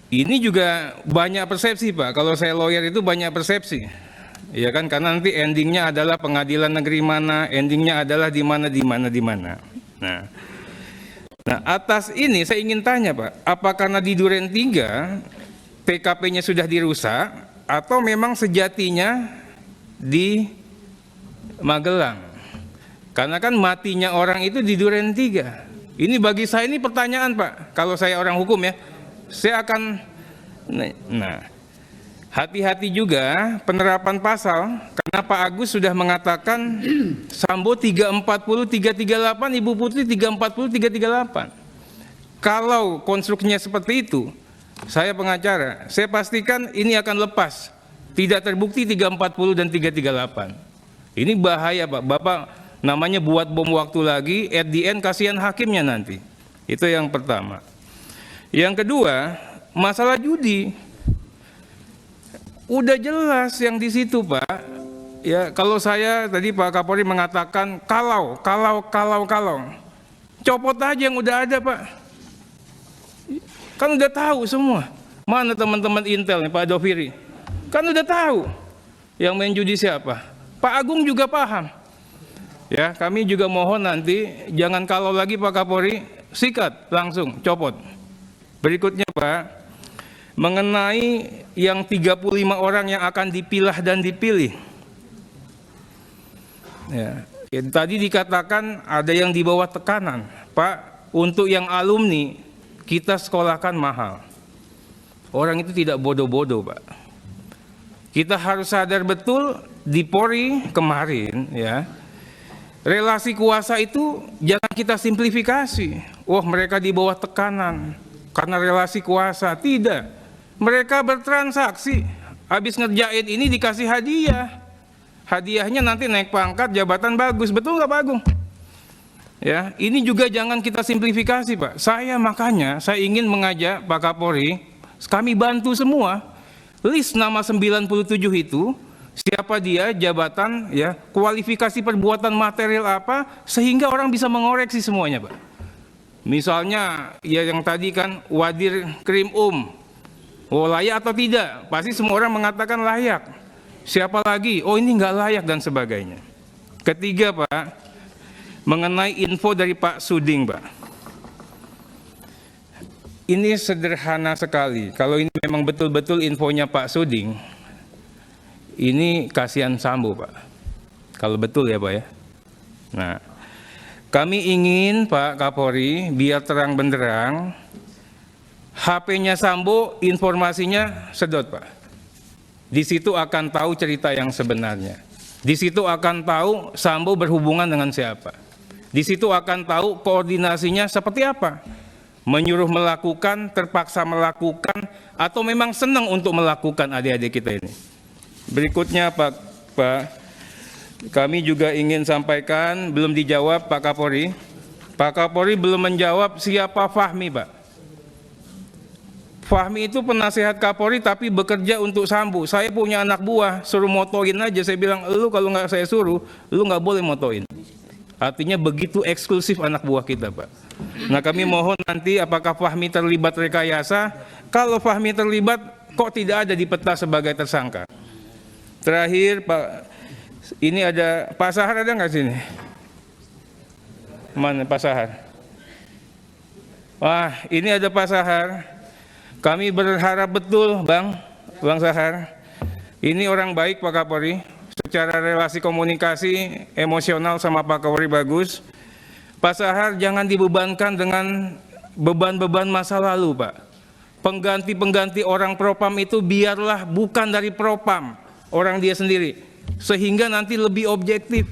Ini juga banyak persepsi Pak, kalau saya lawyer itu banyak persepsi. Ya kan, karena nanti endingnya adalah pengadilan negeri mana, endingnya adalah di mana. Nah, atas ini saya ingin tanya Pak, apa karena di Duren 3 TKP-nya sudah dirusak atau memang sejatinya di Magelang? Karena kan matinya orang itu di Duren 3. Ini bagi saya ini pertanyaan Pak, kalau saya orang hukum ya. Saya akan, hati-hati juga penerapan pasal, karena Pak Agus sudah mengatakan Sambo 340, 338, Ibu Putri 340, 338. Kalau konstruksinya seperti itu, saya pengacara, saya pastikan ini akan lepas, tidak terbukti 340 dan 338. Ini bahaya Pak, Bapak namanya buat bom waktu lagi, at the end kasihan hakimnya nanti. Itu yang pertama. Yang kedua, masalah judi. Udah jelas yang di situ Pak. Ya, kalau saya tadi Pak Kapolri mengatakan kalau. Copot aja yang udah ada Pak. Kan udah tahu semua. Mana teman-teman Intel nih Pak Doviri? Kan udah tahu yang main judi siapa. Pak Agung juga paham. Ya, kami juga mohon nanti jangan kalau lagi Pak Kapolri, sikat langsung copot. Berikutnya Pak, mengenai yang 35 orang yang akan dipilah dan dipilih. Ya, tadi dikatakan ada yang di bawah tekanan. Pak, untuk yang alumni kita sekolahkan mahal. Orang itu tidak bodoh-bodoh Pak. Kita harus sadar betul di Polri kemarin ya. Relasi kuasa itu jangan kita simplifikasi. Wah, mereka di bawah tekanan karena relasi kuasa. Tidak, mereka bertransaksi. Habis ngerjain ini dikasih hadiah. Hadiahnya nanti naik pangkat, jabatan bagus. Betul nggak Pak Agung? Ya, ini juga jangan kita simplifikasi, Pak. Makanya saya ingin mengajak Pak Kapolri, kami bantu semua. List nama 97 itu, siapa dia, jabatan, ya, kualifikasi perbuatan material apa, sehingga orang bisa mengoreksi semuanya, Pak. Misalnya, ya yang tadi kan Wadir Krim layak atau tidak? Pasti semua orang mengatakan layak. Siapa lagi? Oh ini nggak layak dan sebagainya. Ketiga, Pak, mengenai info dari Pak Suding, Pak. Ini sederhana sekali. Kalau ini memang betul-betul infonya Pak Suding, ini kasihan Sambo, Pak. Kalau betul ya, Pak ya. Nah, kami ingin Pak Kapolri biar terang benderang, HP-nya Sambo informasinya sedot, Pak. Di situ akan tahu cerita yang sebenarnya. Di situ akan tahu Sambo berhubungan dengan siapa. Di situ akan tahu koordinasinya seperti apa. Menyuruh melakukan, terpaksa melakukan, atau memang senang untuk melakukan adik-adik kita ini. Berikutnya Pak, kami juga ingin sampaikan, belum dijawab Pak Kapolri. Pak Kapolri belum menjawab siapa Fahmi, Pak. Fahmi itu penasehat Kapolri tapi bekerja untuk Sambo. Saya punya anak buah, suruh motoin aja. Saya bilang, lu kalau nggak saya suruh, lu nggak boleh motoin. Artinya begitu eksklusif anak buah kita, Pak. Nah, kami mohon nanti apakah Fahmi terlibat rekayasa? Kalau Fahmi terlibat, kok tidak ada di peta sebagai tersangka? Terakhir, Pak, ini ada Pak Sahar, ada nggak sini? Mana Pak Sahar? Wah, ini ada Pak Sahar. Kami berharap betul, Bang Sahar. Ini orang baik Pak Kapolri. Secara relasi komunikasi emosional sama Pak Kapolri bagus. Pak Sahar jangan dibebankan dengan beban-beban masa lalu, Pak. Pengganti-pengganti orang propam itu biarlah bukan dari propam, orang dia sendiri. Sehingga nanti lebih objektif.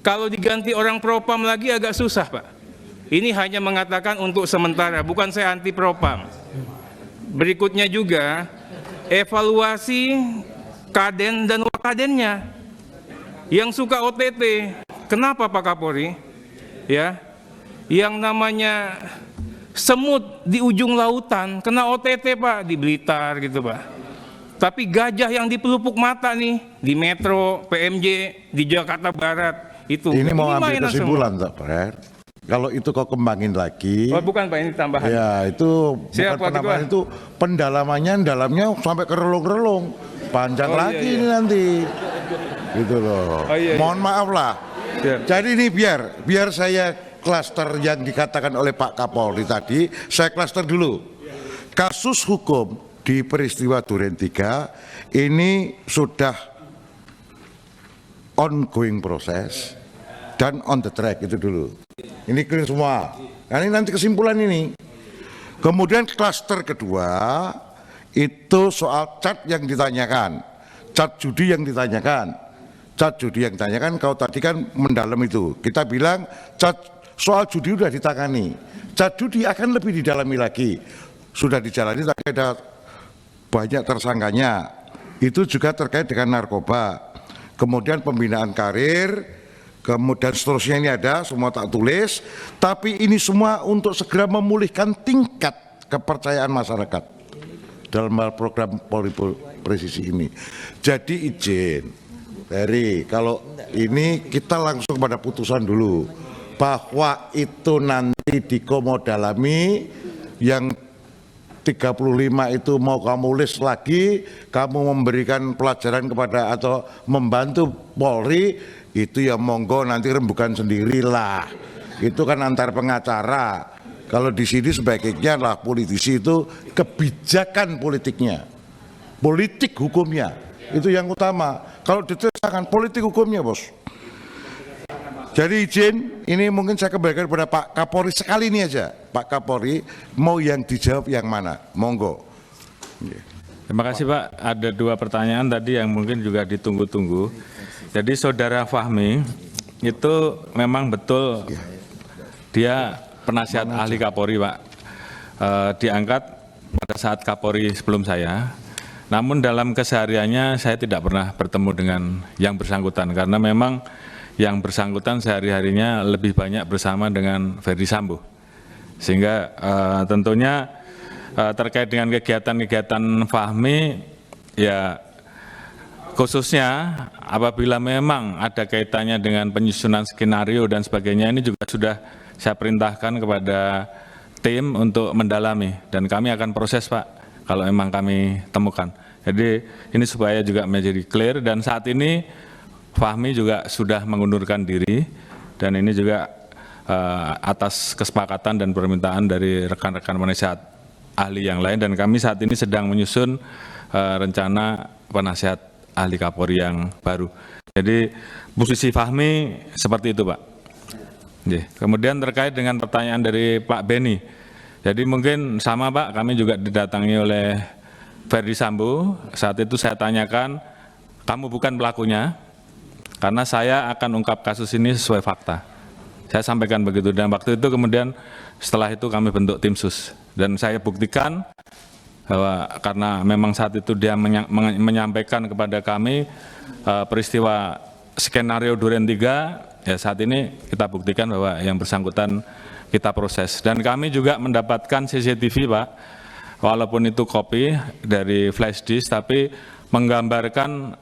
Kalau diganti orang propam lagi agak susah, Pak. Ini hanya mengatakan untuk sementara, bukan saya anti propam. Berikutnya juga evaluasi kaden dan wakadennya yang suka OTT. Kenapa Pak Kapolri? Ya, yang namanya semut di ujung lautan kena OTT, Pak, di Blitar gitu, Pak. Tapi gajah yang di pelupuk mata nih di Metro, PMJ, di Jakarta Barat itu. Ini mau ambil kesimpulan, Pak. Kalau itu kau kembangin lagi. Oh, bukan Pak, ini tambahan. Ya, itu Siap, bukan penambahan, itu pendalamannya, dalamnya sampai ke relung-relung. Panjang lagi ini nanti. Gitu loh. Mohon maaf lah. Jadi ini biar saya klaster yang dikatakan oleh Pak Kapolri tadi, saya klaster dulu. Kasus hukum di peristiwa Duren 3 ini sudah ongoing proses dan on the track itu dulu. Ini clear semua. Nah, ini nanti kesimpulan ini. Kemudian klaster kedua itu soal cat yang ditanyakan, cat judi yang ditanyakan. Cat judi yang ditanyakan, kau tadi kan mendalam itu. Kita bilang cat soal judi sudah ditangani. Cat judi akan lebih didalami lagi. Sudah dijalani, tapi ada banyak tersangkanya. Itu juga terkait dengan narkoba. Kemudian pembinaan karir, kemudian seterusnya ini ada, semua tak tulis. Tapi ini semua untuk segera memulihkan tingkat kepercayaan masyarakat dalam program Polri Presisi ini. Jadi izin. Kalau ini kita langsung pada putusan dulu bahwa itu nanti dikomodalami yang 35 itu mau kamu list lagi, kamu memberikan pelajaran kepada atau membantu Polri, itu ya monggo nanti rembukan sendirilah. Itu kan antar pengacara. Kalau di sini sebaiknya lah politisi itu kebijakan politiknya, politik hukumnya itu yang utama. Kalau ditersangkan politik hukumnya, Bos. Jadi izin, ini mungkin saya kembalikan kepada Pak Kapolri sekali ini aja. Pak Kapolri, mau yang dijawab yang mana? Monggo. Terima kasih, Pak. Ada 2 pertanyaan tadi yang mungkin juga ditunggu-tunggu. Jadi saudara Fahmi itu memang betul dia penasihat ahli Kapolri, Pak. Diangkat pada saat Kapolri sebelum saya. Namun dalam kesehariannya saya tidak pernah bertemu dengan yang bersangkutan karena memang yang bersangkutan sehari-harinya lebih banyak bersama dengan Ferdi Sambo. Sehingga tentunya terkait dengan kegiatan-kegiatan Fahmi, ya khususnya apabila memang ada kaitannya dengan penyusunan skenario dan sebagainya, ini juga sudah saya perintahkan kepada tim untuk mendalami, dan kami akan proses, Pak, kalau memang kami temukan. Jadi ini supaya juga menjadi clear, dan saat ini Fahmi juga sudah mengundurkan diri, dan ini juga atas kesepakatan dan permintaan dari rekan-rekan penasihat ahli yang lain, dan kami saat ini sedang menyusun rencana penasihat ahli Kapolri yang baru. Jadi posisi Fahmi seperti itu, Pak. Kemudian terkait dengan pertanyaan dari Pak Beni, jadi mungkin sama, Pak, kami juga didatangi oleh Ferdi Sambo. Saat itu saya tanyakan, kamu bukan pelakunya, karena saya akan ungkap kasus ini sesuai fakta. Saya sampaikan begitu, dan waktu itu kemudian setelah itu kami bentuk tim sus, dan saya buktikan bahwa karena memang saat itu dia menyampaikan kepada kami peristiwa skenario Duren 3, ya saat ini kita buktikan bahwa yang bersangkutan kita proses. Dan kami juga mendapatkan CCTV, Pak, walaupun itu kopi dari flash disk, tapi menggambarkan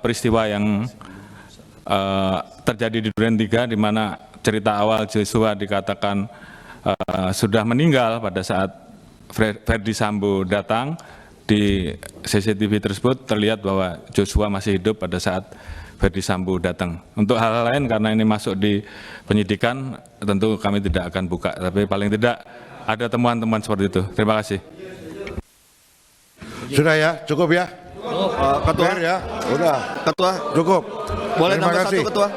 peristiwa yang terjadi di Duren 3, di mana cerita awal Joshua dikatakan sudah meninggal pada saat Ferdi Sambo datang. Di CCTV tersebut terlihat bahwa Joshua masih hidup pada saat Ferdi Sambo datang. Untuk hal lain, karena ini masuk di penyidikan, tentu kami tidak akan buka, tapi paling tidak ada temuan-temuan seperti itu. Terima kasih. Sudah ya, cukup ya? Ketua, ya, udah. Ketua, Cukup. boleh Terima tambah kasih. satu, Ketua?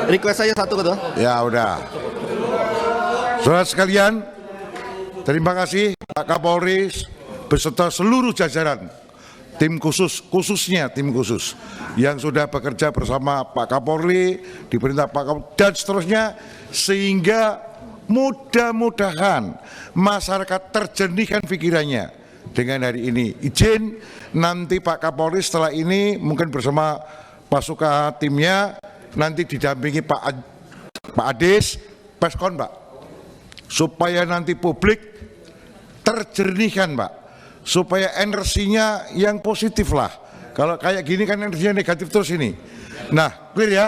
Request saya satu, Ketua. Ya udah. Saudara sekalian, terima kasih Pak Kapolri beserta seluruh jajaran tim khusus, khususnya tim khusus yang sudah bekerja bersama Pak Kapolri, diperintah Pak Kapolri dan seterusnya, sehingga mudah-mudahan masyarakat terjernihkan pikirannya dengan hari ini. Izin nanti Pak Kapolri setelah ini mungkin bersama pasukan timnya nanti didampingi Pak Adis Peskon, Pak, supaya nanti publik terjernihkan, Pak, supaya energinya yang positif lah. Kalau kayak gini kan energinya negatif terus ini. Nah, clear ya?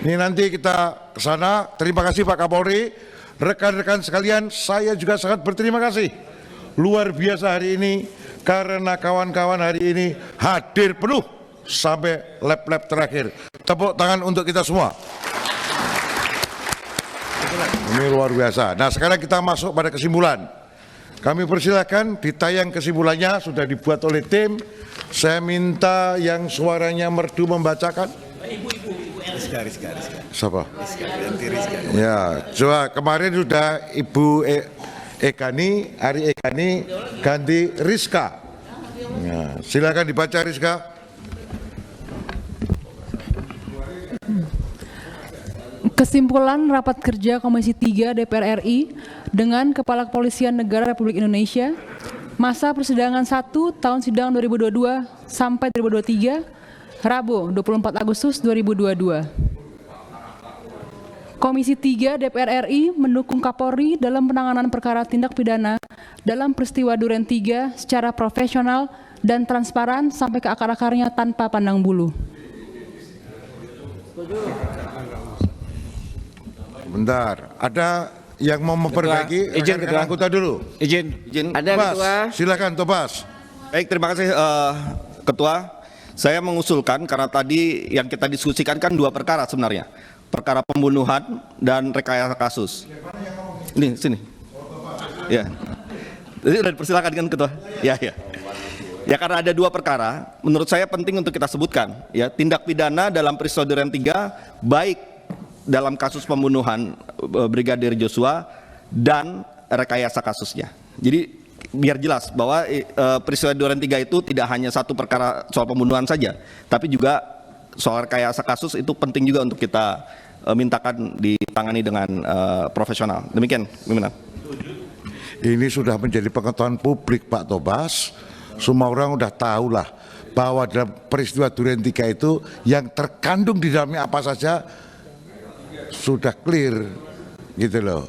Ini nanti kita ke sana. Terima kasih Pak Kapolri. Rekan-rekan sekalian, saya juga sangat berterima kasih. Luar biasa hari ini, karena kawan-kawan hari ini hadir penuh sampai lap-lap terakhir. Tepuk tangan untuk kita semua. Ini luar biasa. Nah, sekarang kita masuk pada kesimpulan. Kami persilahkan ditayang kesimpulannya, sudah dibuat oleh tim. Saya minta yang suaranya merdu membacakan. Rizka. Siapa? Ya, coba kemarin sudah Ibu Ekani, Ari Ekani ganti Rizka. Ya, silakan dibaca Rizka. Kesimpulan rapat kerja Komisi 3 DPR RI dengan Kepala Kepolisian Negara Republik Indonesia, masa persidangan 1 tahun sidang 2022 sampai 2023, Rabu 24 Agustus 2022. Komisi 3 DPR RI mendukung Kapolri dalam penanganan perkara tindak pidana dalam peristiwa Duren 3 secara profesional dan transparan sampai ke akar-akarnya tanpa pandang bulu. Bentar, ada yang mau memperbaiki? Izin, rekan-rekan Ketua. anggota dulu. Izin. Ada, Tobas, Ketua. silakan Tobas. Baik, terima kasih Ketua. Saya mengusulkan, karena tadi yang kita diskusikan kan dua perkara sebenarnya. Perkara pembunuhan dan rekayasa kasus. Ini, sini. Ya. Jadi sudah dipersilakan kan Ketua? Ya. Ya, karena ada dua perkara, menurut saya penting untuk kita sebutkan. Ya, tindak pidana dalam peristiwa Duren 3, baik dalam kasus pembunuhan Brigadir Joshua dan rekayasa kasusnya. Jadi biar jelas bahwa peristiwa Duren 3 itu tidak hanya satu perkara soal pembunuhan saja, tapi juga soal rekayasa kasus itu penting juga untuk kita mintakan ditangani dengan profesional. Demikian, pimpinan. Ini sudah menjadi pengetahuan publik Pak Tobas. Semua orang sudah tahu lah bahwa dalam peristiwa Duren 3 itu yang terkandung di dalamnya apa saja sudah clear gitu loh.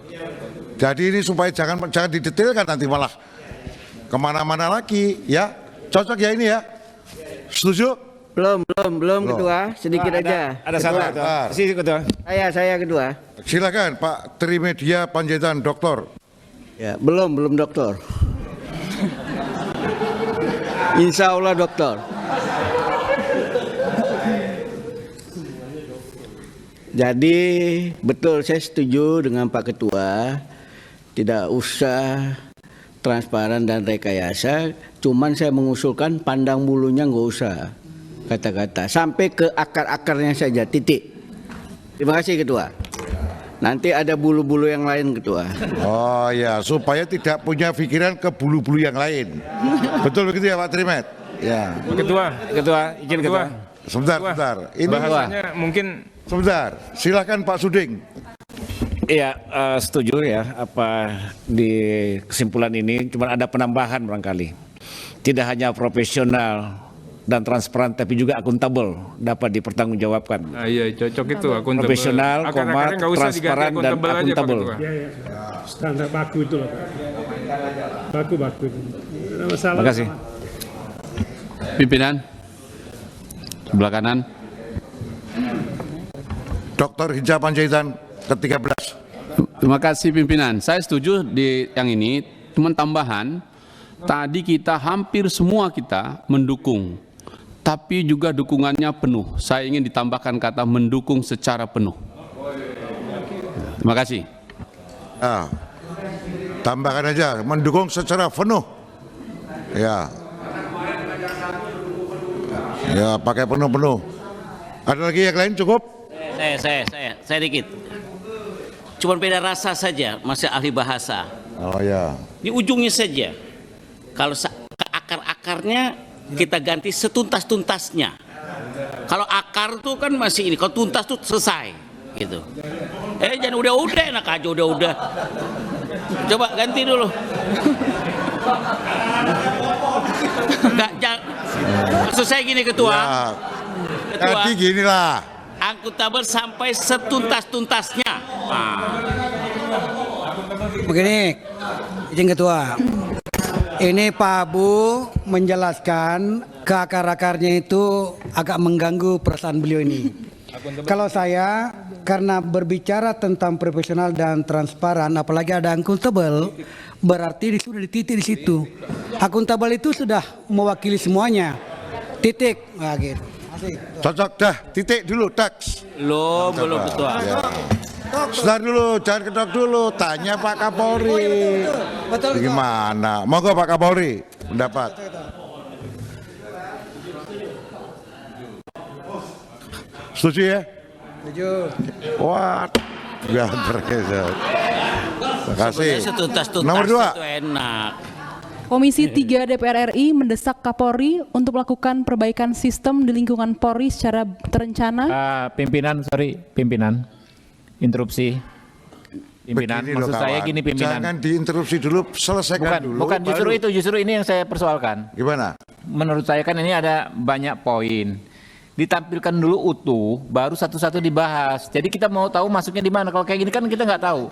Jadi ini supaya jangan didetailkan nanti malah kemana-mana lagi ya. Cocok ya ini ya? Setuju? Belum Ketua, sedikit aja. Ada satu Ketua. Sisi Ketua. Saya Ketua. Silakan Pak Trimedia Panjaitan, Doktor. Ya, belum Doktor. Insya Allah Doktor. Jadi betul saya setuju dengan Pak Ketua, tidak usah transparan dan rekayasa, cuman saya mengusulkan pandang bulunya nggak usah kata-kata, sampai ke akar-akarnya saja, titik. Terima kasih Ketua. Nanti ada bulu-bulu yang lain Ketua. Oh ya, supaya tidak punya pikiran ke bulu-bulu yang lain. Betul begitu ya Pak Trimet? Ya. Ketua, izin Ketua. Sebentar. Ini Bahasanya mungkin sebentar. Silakan Pak Suding. Iya, setuju ya apa di kesimpulan ini, cuma ada penambahan barangkali. Tidak hanya profesional dan transparan tapi juga akuntabel dapat dipertanggungjawabkan. iya cocok itu akuntabel. Profesional, Akar-akarnya nggak usah diganti transparan dan akuntabel aja, Pak akuntabel. Ketua. Standar baku itu loh Pak. Baku. Tidak masalah. Terima kasih. Pimpinan, sebelah kanan. Dr. Hinca Panjaitan ke-13. Terima kasih pimpinan. Saya setuju di yang ini, cuma tambahan. Tadi kita hampir semua kita mendukung, tapi juga dukungannya penuh. Saya ingin ditambahkan kata mendukung secara penuh. Terima kasih. Tambahkan aja, mendukung secara penuh. Ya, pakai penuh-penuh. Ada lagi yang lain cukup? Saya dikit. Cuma beda rasa saja, masih ahli bahasa. Oh ya. Di ujungnya saja. Kalau ke akar-akarnya kita ganti setuntas-tuntasnya. Kalau akar tuh kan masih ini, kalau tuntas tuh selesai gitu. Jangan udah enak aja udah. Coba ganti dulu. Maksud saya gini Ketua. Ya. Ketua. Jadi gini lah. Akuntabel sampai setuntas-tuntasnya. Begini, izin Ketua. Ini Pak Abu menjelaskan ke akar-akarnya itu agak mengganggu perasaan beliau ini. Kalau saya, karena berbicara tentang profesional dan transparan, apalagi ada akuntabel, berarti sudah dititik di situ. Akuntabel itu sudah mewakili semuanya. Titik. Nah, gitu. Cocok dah, titik dulu, teks. Belum Ketua. Ya. Sebentar dulu, jangan kedok dulu, tanya Pak Kapolri. Betul. Gimana? Monggo Pak Kapolri, pendapat. Setuju ya? Setuju. Wah, terima kasih. Nomor 2. Itu enak. Komisi 3 DPR RI mendesak Kapolri untuk melakukan perbaikan sistem di lingkungan Polri secara terencana. Pimpinan, interupsi. Pimpinan, Begini maksud loh, saya kawan. gini pimpinan. Jangan diinterupsi dulu, selesaikan dulu. Bukan justru ini yang saya persoalkan. Gimana? Menurut saya kan ini ada banyak poin. Ditampilkan dulu utuh, baru satu-satu dibahas. Jadi kita mau tahu masuknya di mana. Kalau kayak gini kan kita nggak tahu.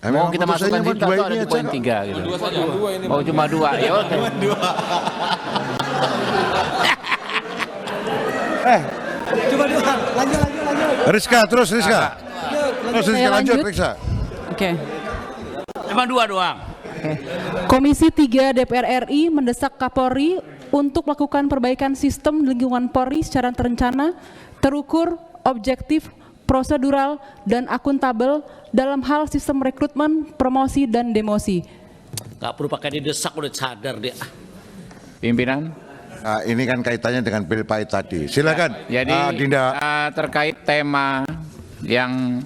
Mau kita masukkan di situ atau ada di poin 3 gitu. Oh cuma 2. Ya oke. Coba lanjut. Rizka, terus Rizka. Lanjut Rizka. Oke. Cuma 2 doang. Komisi 3 DPR RI mendesak Kapolri untuk melakukan perbaikan sistem lingkungan Polri secara terencana, terukur, objektif, prosedural, dan akuntabel dalam hal sistem rekrutmen, promosi, dan demosi. Gak perlu pakai didesak, udah sadar dia. Pimpinan. Nah, ini kan kaitannya dengan Pil Pahit tadi. Silakan. Jadi Dinda. Terkait tema yang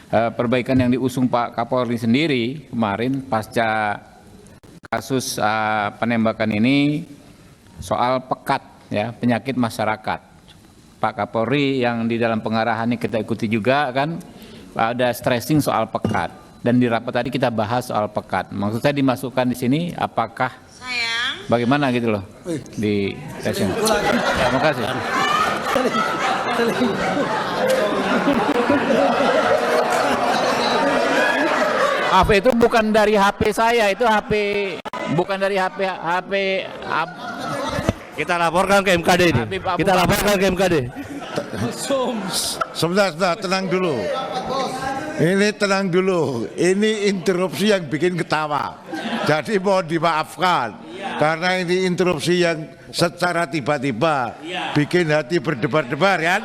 perbaikan yang diusung Pak Kapolri sendiri kemarin pasca kasus penembakan ini soal pekat ya, penyakit masyarakat. Pak Kapolri yang di dalam pengarahannya kita ikuti juga kan ada stressing soal pekat, dan di rapat tadi kita bahas soal pekat. Maksud saya dimasukkan di sini apakah bagaimana gitu loh di session. Terima kasih. Maaf, itu bukan dari HP saya, itu HP bukan dari HP. Kita laporkan ke MKD ini. Kita laporkan ke MKD. Sebentar, tenang dulu. Ini tenang dulu. Ini interupsi yang bikin ketawa. Jadi mohon dimaafkan. Karena ini interupsi yang secara tiba-tiba bikin hati berdebar-debar, kan?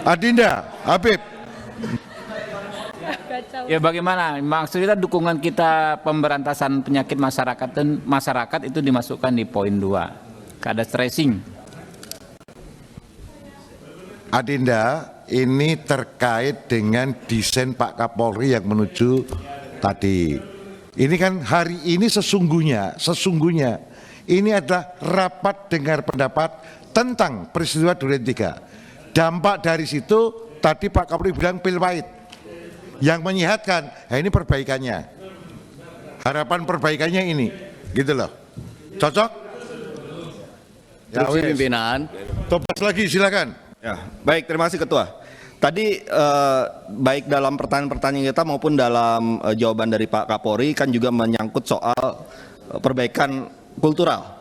Adinda, Habib. Ya bagaimana? Maksudnya dukungan kita pemberantasan penyakit masyarakat dan masyarakat itu dimasukkan di poin 2. Ada tracing. Adinda, ini terkait dengan desain Pak Kapolri yang menuju tadi. Ini kan hari ini sesungguhnya ini adalah rapat dengar pendapat tentang peristiwa Duren 3. Dampak dari situ tadi Pak Kapolri bilang pil pahit. Yang menyehatkan, nah ini perbaikannya. Harapan perbaikannya ini, gitu loh. Cocok? Ya, pimpinan. Tobas lagi, silakan. Ya, baik, terima kasih Ketua. Tadi baik dalam pertanyaan-pertanyaan kita maupun dalam jawaban dari Pak Kapolri kan juga menyangkut soal perbaikan kultural.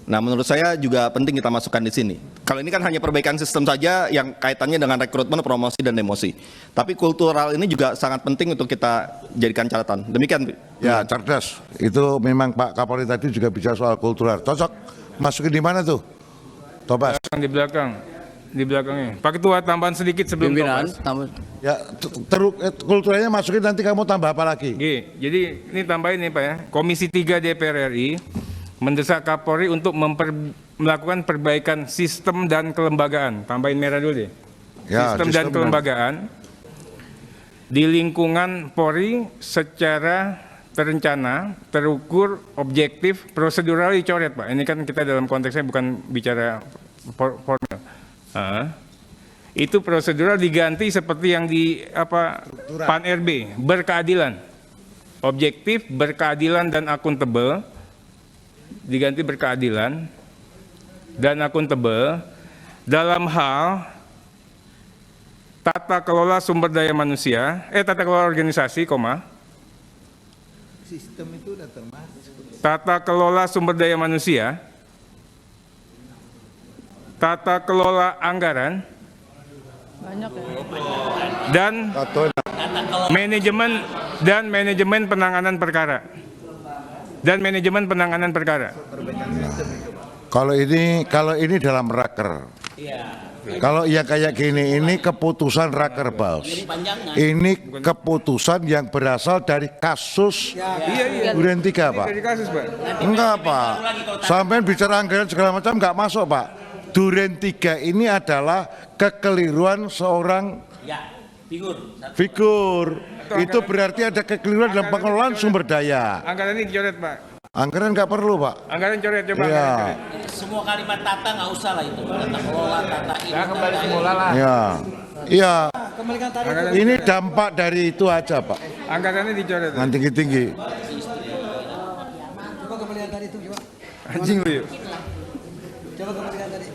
Nah, menurut saya juga penting kita masukkan di sini. Kalau ini kan hanya perbaikan sistem saja yang kaitannya dengan rekrutmen, promosi, dan demosi. Tapi kultural ini juga sangat penting untuk kita jadikan catatan. Demikian. Ya, cerdas. Itu memang Pak Kapolri tadi juga bicara soal kultural. Cocok. Masukin di mana tuh? Tobas. Di belakangnya. Pak Ketua, tambahan sedikit sebelum Tobas. Ya, kulturalnya masukin, nanti kamu tambah apa lagi? Jadi ini tambahin nih Pak ya. Komisi 3 DPR RI mendesak Kapolri untuk melakukan perbaikan sistem dan kelembagaan. Tambahin merah dulu deh. Ya, sistem dan kelembagaan di lingkungan Polri secara terencana, terukur, objektif, prosedural dicoret Pak. Ini kan kita dalam konteksnya bukan bicara formal. Itu prosedural diganti seperti yang di Pan RB, berkeadilan, objektif, berkeadilan dan akuntabel. Diganti berkeadilan dan akuntabel dalam hal tata kelola sumber daya manusia, tata kelola organisasi, sistem itu udah termasuk. Tata kelola sumber daya manusia, tata kelola anggaran, dan manajemen penanganan perkara. Kalau ini dalam raker. Kalau yang kayak gini ini keputusan raker Bos. Ini keputusan yang berasal dari kasus Duren 3 Pak. Enggak Pak. Sampai bicara anggaran segala macam enggak masuk Pak. Duren 3 ini adalah kekeliruan seorang figur. Itu berarti ada kekeliruan dalam pengelolaan sumber daya. Anggaran ini dicoret Pak. Anggaran nggak perlu Pak. Anggaran coret coba. Ya. Semua kalimat tata nggak usah lah itu. Tata kelola, tata ini. Ya, kembali semula lah. Ya. Iya. Ini dampak dari itu aja Pak. Anggarannya dicoret. Nanti tinggi. Coba kembalikan tadi itu coba. Anjing lu yuk. Coba kembalikan tadi.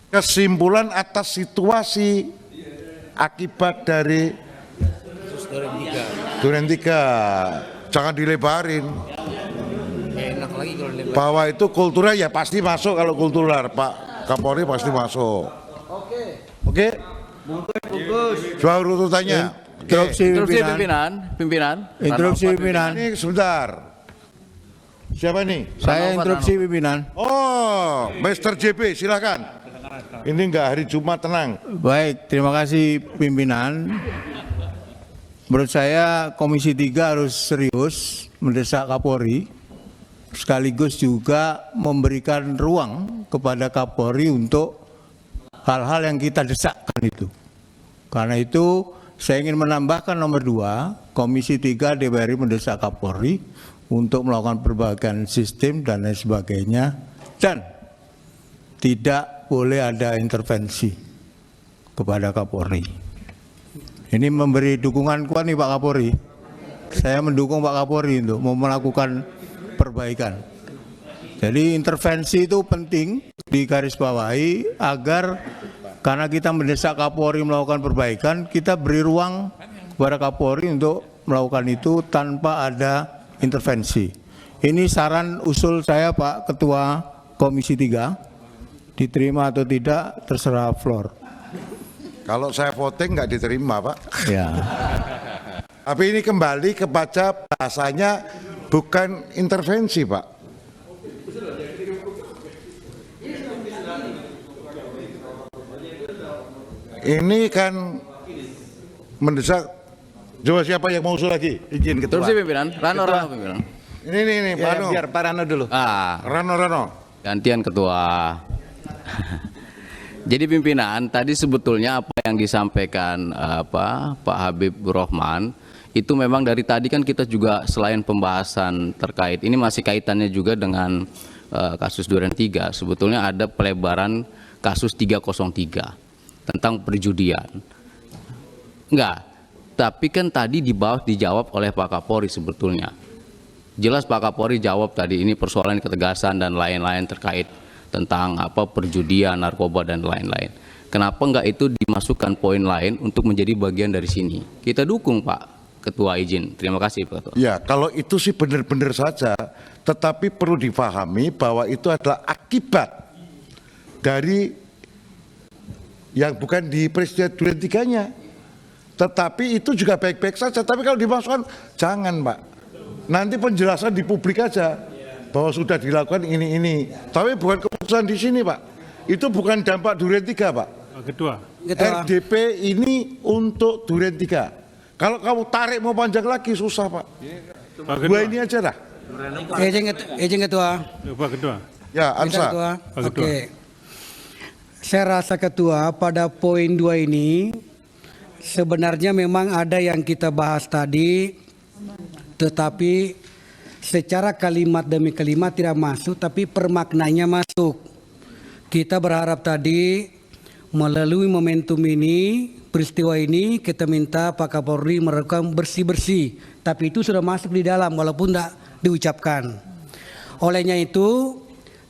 Kesimpulan atas situasi akibat dari Duren 3, jangan dilebarin. Enak lagi kalau dilebarin. Bahwa itu kultural ya pasti masuk, kalau kultural Pak Kapolri pasti masuk. Oke. Soal urutannya. Interupsi pimpinan. Interupsi pimpinan. Ini sebentar. Siapa nih? Saya interupsi pimpinan. Oh, Mr. JP, silakan. Ini enggak hari Jumat, tenang. Baik, terima kasih pimpinan. Menurut saya Komisi 3 harus serius mendesak Kapolri, sekaligus juga memberikan ruang kepada Kapolri untuk hal-hal yang kita desakkan itu. Karena itu saya ingin menambahkan nomor 2, Komisi 3 DPR RI mendesak Kapolri untuk melakukan perbaikan sistem dan lain sebagainya, dan tidak boleh ada intervensi kepada Kapolri. Ini memberi dukungan kuat nih Pak Kapolri saya mendukung Pak Kapolri untuk mau melakukan perbaikan. Jadi intervensi itu penting digarisbawahi agar karena kita mendesak Kapolri melakukan perbaikan, kita beri ruang kepada Kapolri untuk melakukan itu tanpa ada intervensi. Ini saran usul saya Pak Ketua Komisi 3. Diterima atau tidak terserah floor. Kalau saya voting nggak diterima, Pak. Ya. Tapi ini kembali kepada bahasanya bukan intervensi, Pak. Ini kan mendesak. Coba siapa yang mau usul lagi? Izin Ketua. Terus pimpinan, Rano pimpinan. Ini Pak Rano. Biar Pak Rano dulu. Rano. Gantian Ketua. Jadi pimpinan, tadi sebetulnya apa yang disampaikan Pak Habib Rohman itu memang dari tadi kan kita juga selain pembahasan terkait ini masih kaitannya juga dengan kasus Duren 3. Sebetulnya ada pelebaran kasus 303 tentang perjudian. Enggak, tapi kan tadi dijawab oleh Pak Kapolri sebetulnya. Jelas Pak Kapolri jawab tadi ini persoalan ketegasan dan lain-lain terkait tentang perjudian, narkoba dan lain-lain. Kenapa enggak itu dimasukkan poin lain untuk menjadi bagian dari sini? Kita dukung Pak Ketua, izin. Terima kasih Pak Ketua. Ya, kalau itu sih benar-benar saja, tetapi perlu difahami bahwa itu adalah akibat dari yang bukan di peristiwa Duren 3-nya. Tetapi itu juga baik-baik saja, tapi kalau dimasukkan jangan, Pak. Nanti penjelasan di publik aja bahwa sudah dilakukan ini. Tapi bukan keputusan di sini, Pak. Itu bukan dampak Duren 3, Pak. Ketua. RDP ini untuk Duren 3. Kalau kamu tarik mau panjang lagi susah, Pak. Dua ini aja dah. Izin Ketua. Pak Ketua. Ya, Ansa. Ketua. Oke. Saya rasa Ketua pada poin 2 ini sebenarnya memang ada yang kita bahas tadi, tetapi secara kalimat demi kalimat tidak masuk, tapi permaknanya masuk. Kita berharap tadi melalui momentum ini, peristiwa ini, kita minta Pak Kapolri melakukan bersih-bersih. Tapi itu sudah masuk di dalam walaupun tidak diucapkan. Olehnya itu,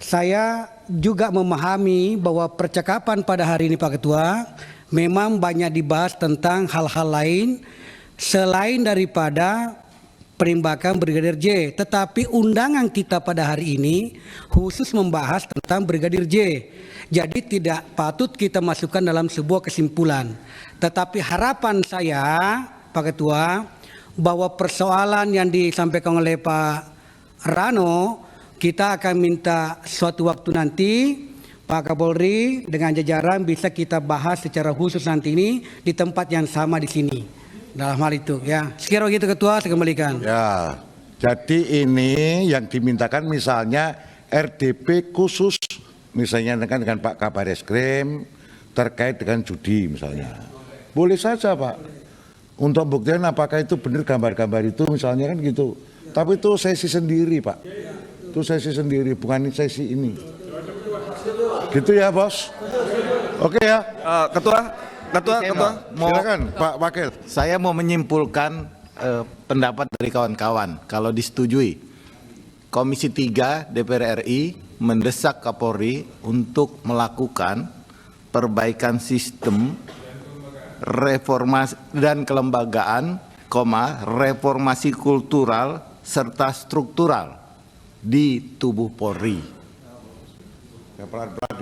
saya juga memahami bahwa percakapan pada hari ini Pak Ketua memang banyak dibahas tentang hal-hal lain selain daripada penembakan Brigadir J. Tetapi undangan kita pada hari ini khusus membahas tentang Brigadir J. Jadi tidak patut kita masukkan dalam sebuah kesimpulan. Tetapi harapan saya Pak Ketua bahwa persoalan yang disampaikan oleh Pak Rano, kita akan minta suatu waktu nanti Pak Kapolri dengan jajaran bisa kita bahas secara khusus nanti ini di tempat yang sama di sini. Dalam hal itu ya. Sekiranya gitu Ketua, saya kembalikan. Ya, jadi ini yang dimintakan misalnya RDP khusus misalnya dengan Pak Kabar Eskrim terkait dengan judi misalnya. Boleh saja Pak. Untuk buktian apakah itu benar gambar-gambar itu misalnya kan gitu. Tapi itu sesi sendiri Pak. Itu sesi sendiri bukan sesi ini. Gitu ya Bos. Oke ya. Ketua, silakan Pak Wakil. Saya mau menyimpulkan pendapat dari kawan-kawan. Kalau disetujui, Komisi 3 DPR RI mendesak Kapolri untuk melakukan perbaikan sistem reformasi dan kelembagaan, reformasi kultural serta struktural di tubuh Polri. Ya, pelan-pelan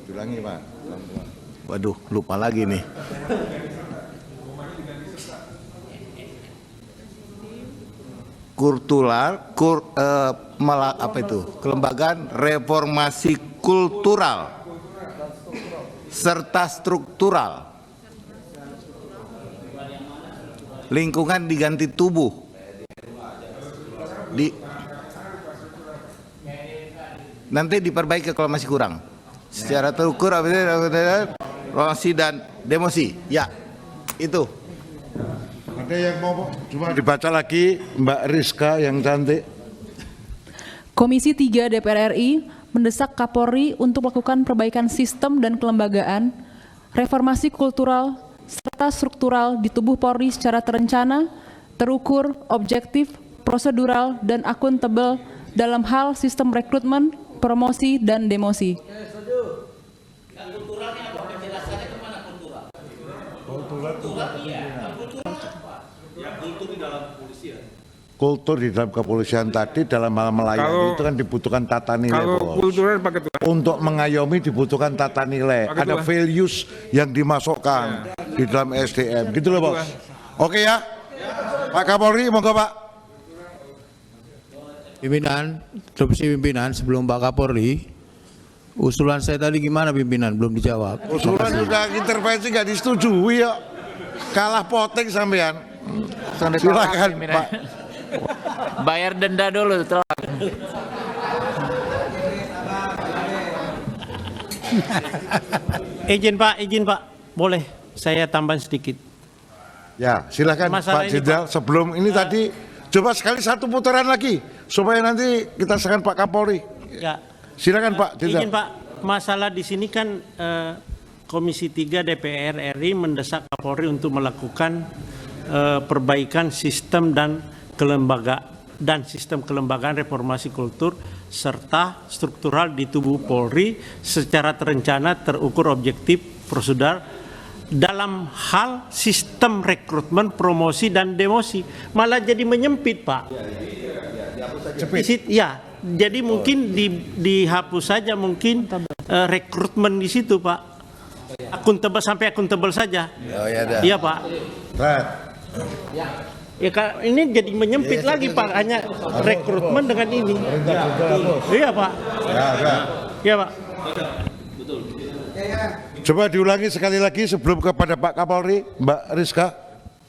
diulangi Pak. Pelan-pelan. Waduh, lupa lagi nih. Kelembagaan reformasi kultural serta struktural. Lingkungan diganti tubuh. Nanti diperbaiki kalau masih kurang. Secara terukur reformasi dan demosi. Ya, itu. Ada yang mau cuma dibaca lagi Mbak Rizka yang cantik. Komisi 3 DPR RI mendesak Kapolri untuk melakukan perbaikan sistem dan kelembagaan, reformasi kultural serta struktural di tubuh Polri secara terencana terukur, objektif, prosedural, dan akuntabel dalam hal sistem rekrutmen, promosi, dan demosi. Kultur di dalam kepolisian tadi dalam hal melayani itu kan dibutuhkan tata nilai, Kalau Bos. kultural pakai tuan. Untuk mengayomi dibutuhkan tata nilai. Pakai Ada tuan. values yang dimasukkan di dalam SDM. Gitu loh, Bos. Oke ya. Pak Kapolri, monggo Pak. Pimpinan, instruksi pimpinan sebelum Pak Kapolri, usulan saya tadi gimana pimpinan? Belum dijawab. Usulan sudah intervensi nggak disetujui ya. Kalah poting sampean. Silakan Pak. Bayar denda dulu telat. Izin Pak, boleh saya tambah sedikit. Ya, silakan Masalah Pak ini, Jenderal. Sebelum ini tadi, coba sekali satu putaran lagi supaya nanti kita serahkan Pak Kapolri. Ya. Silakan Pak Jenderal. Izin Pak, masalah di sini kan Komisi 3 DPR RI mendesak Kapolri untuk melakukan perbaikan sistem dan sistem kelembagaan reformasi kultur serta struktural di tubuh Polri secara terencana, terukur, objektif, prosedural dalam hal sistem rekrutmen, promosi, dan demosi. Malah jadi menyempit, Pak. Ya, jadi mungkin dihapus saja mungkin rekrutmen di situ, Pak. Akuntabel sampai akuntabel saja. Oh, ya dah. Iya, Pak. Ya, ini jadi menyempit lagi, Pak. Hanya rekrutmen dengan ini. Iya, Pak. Iya, Pak. Coba diulangi sekali lagi sebelum kepada Pak Kapolri, Mbak Rizka.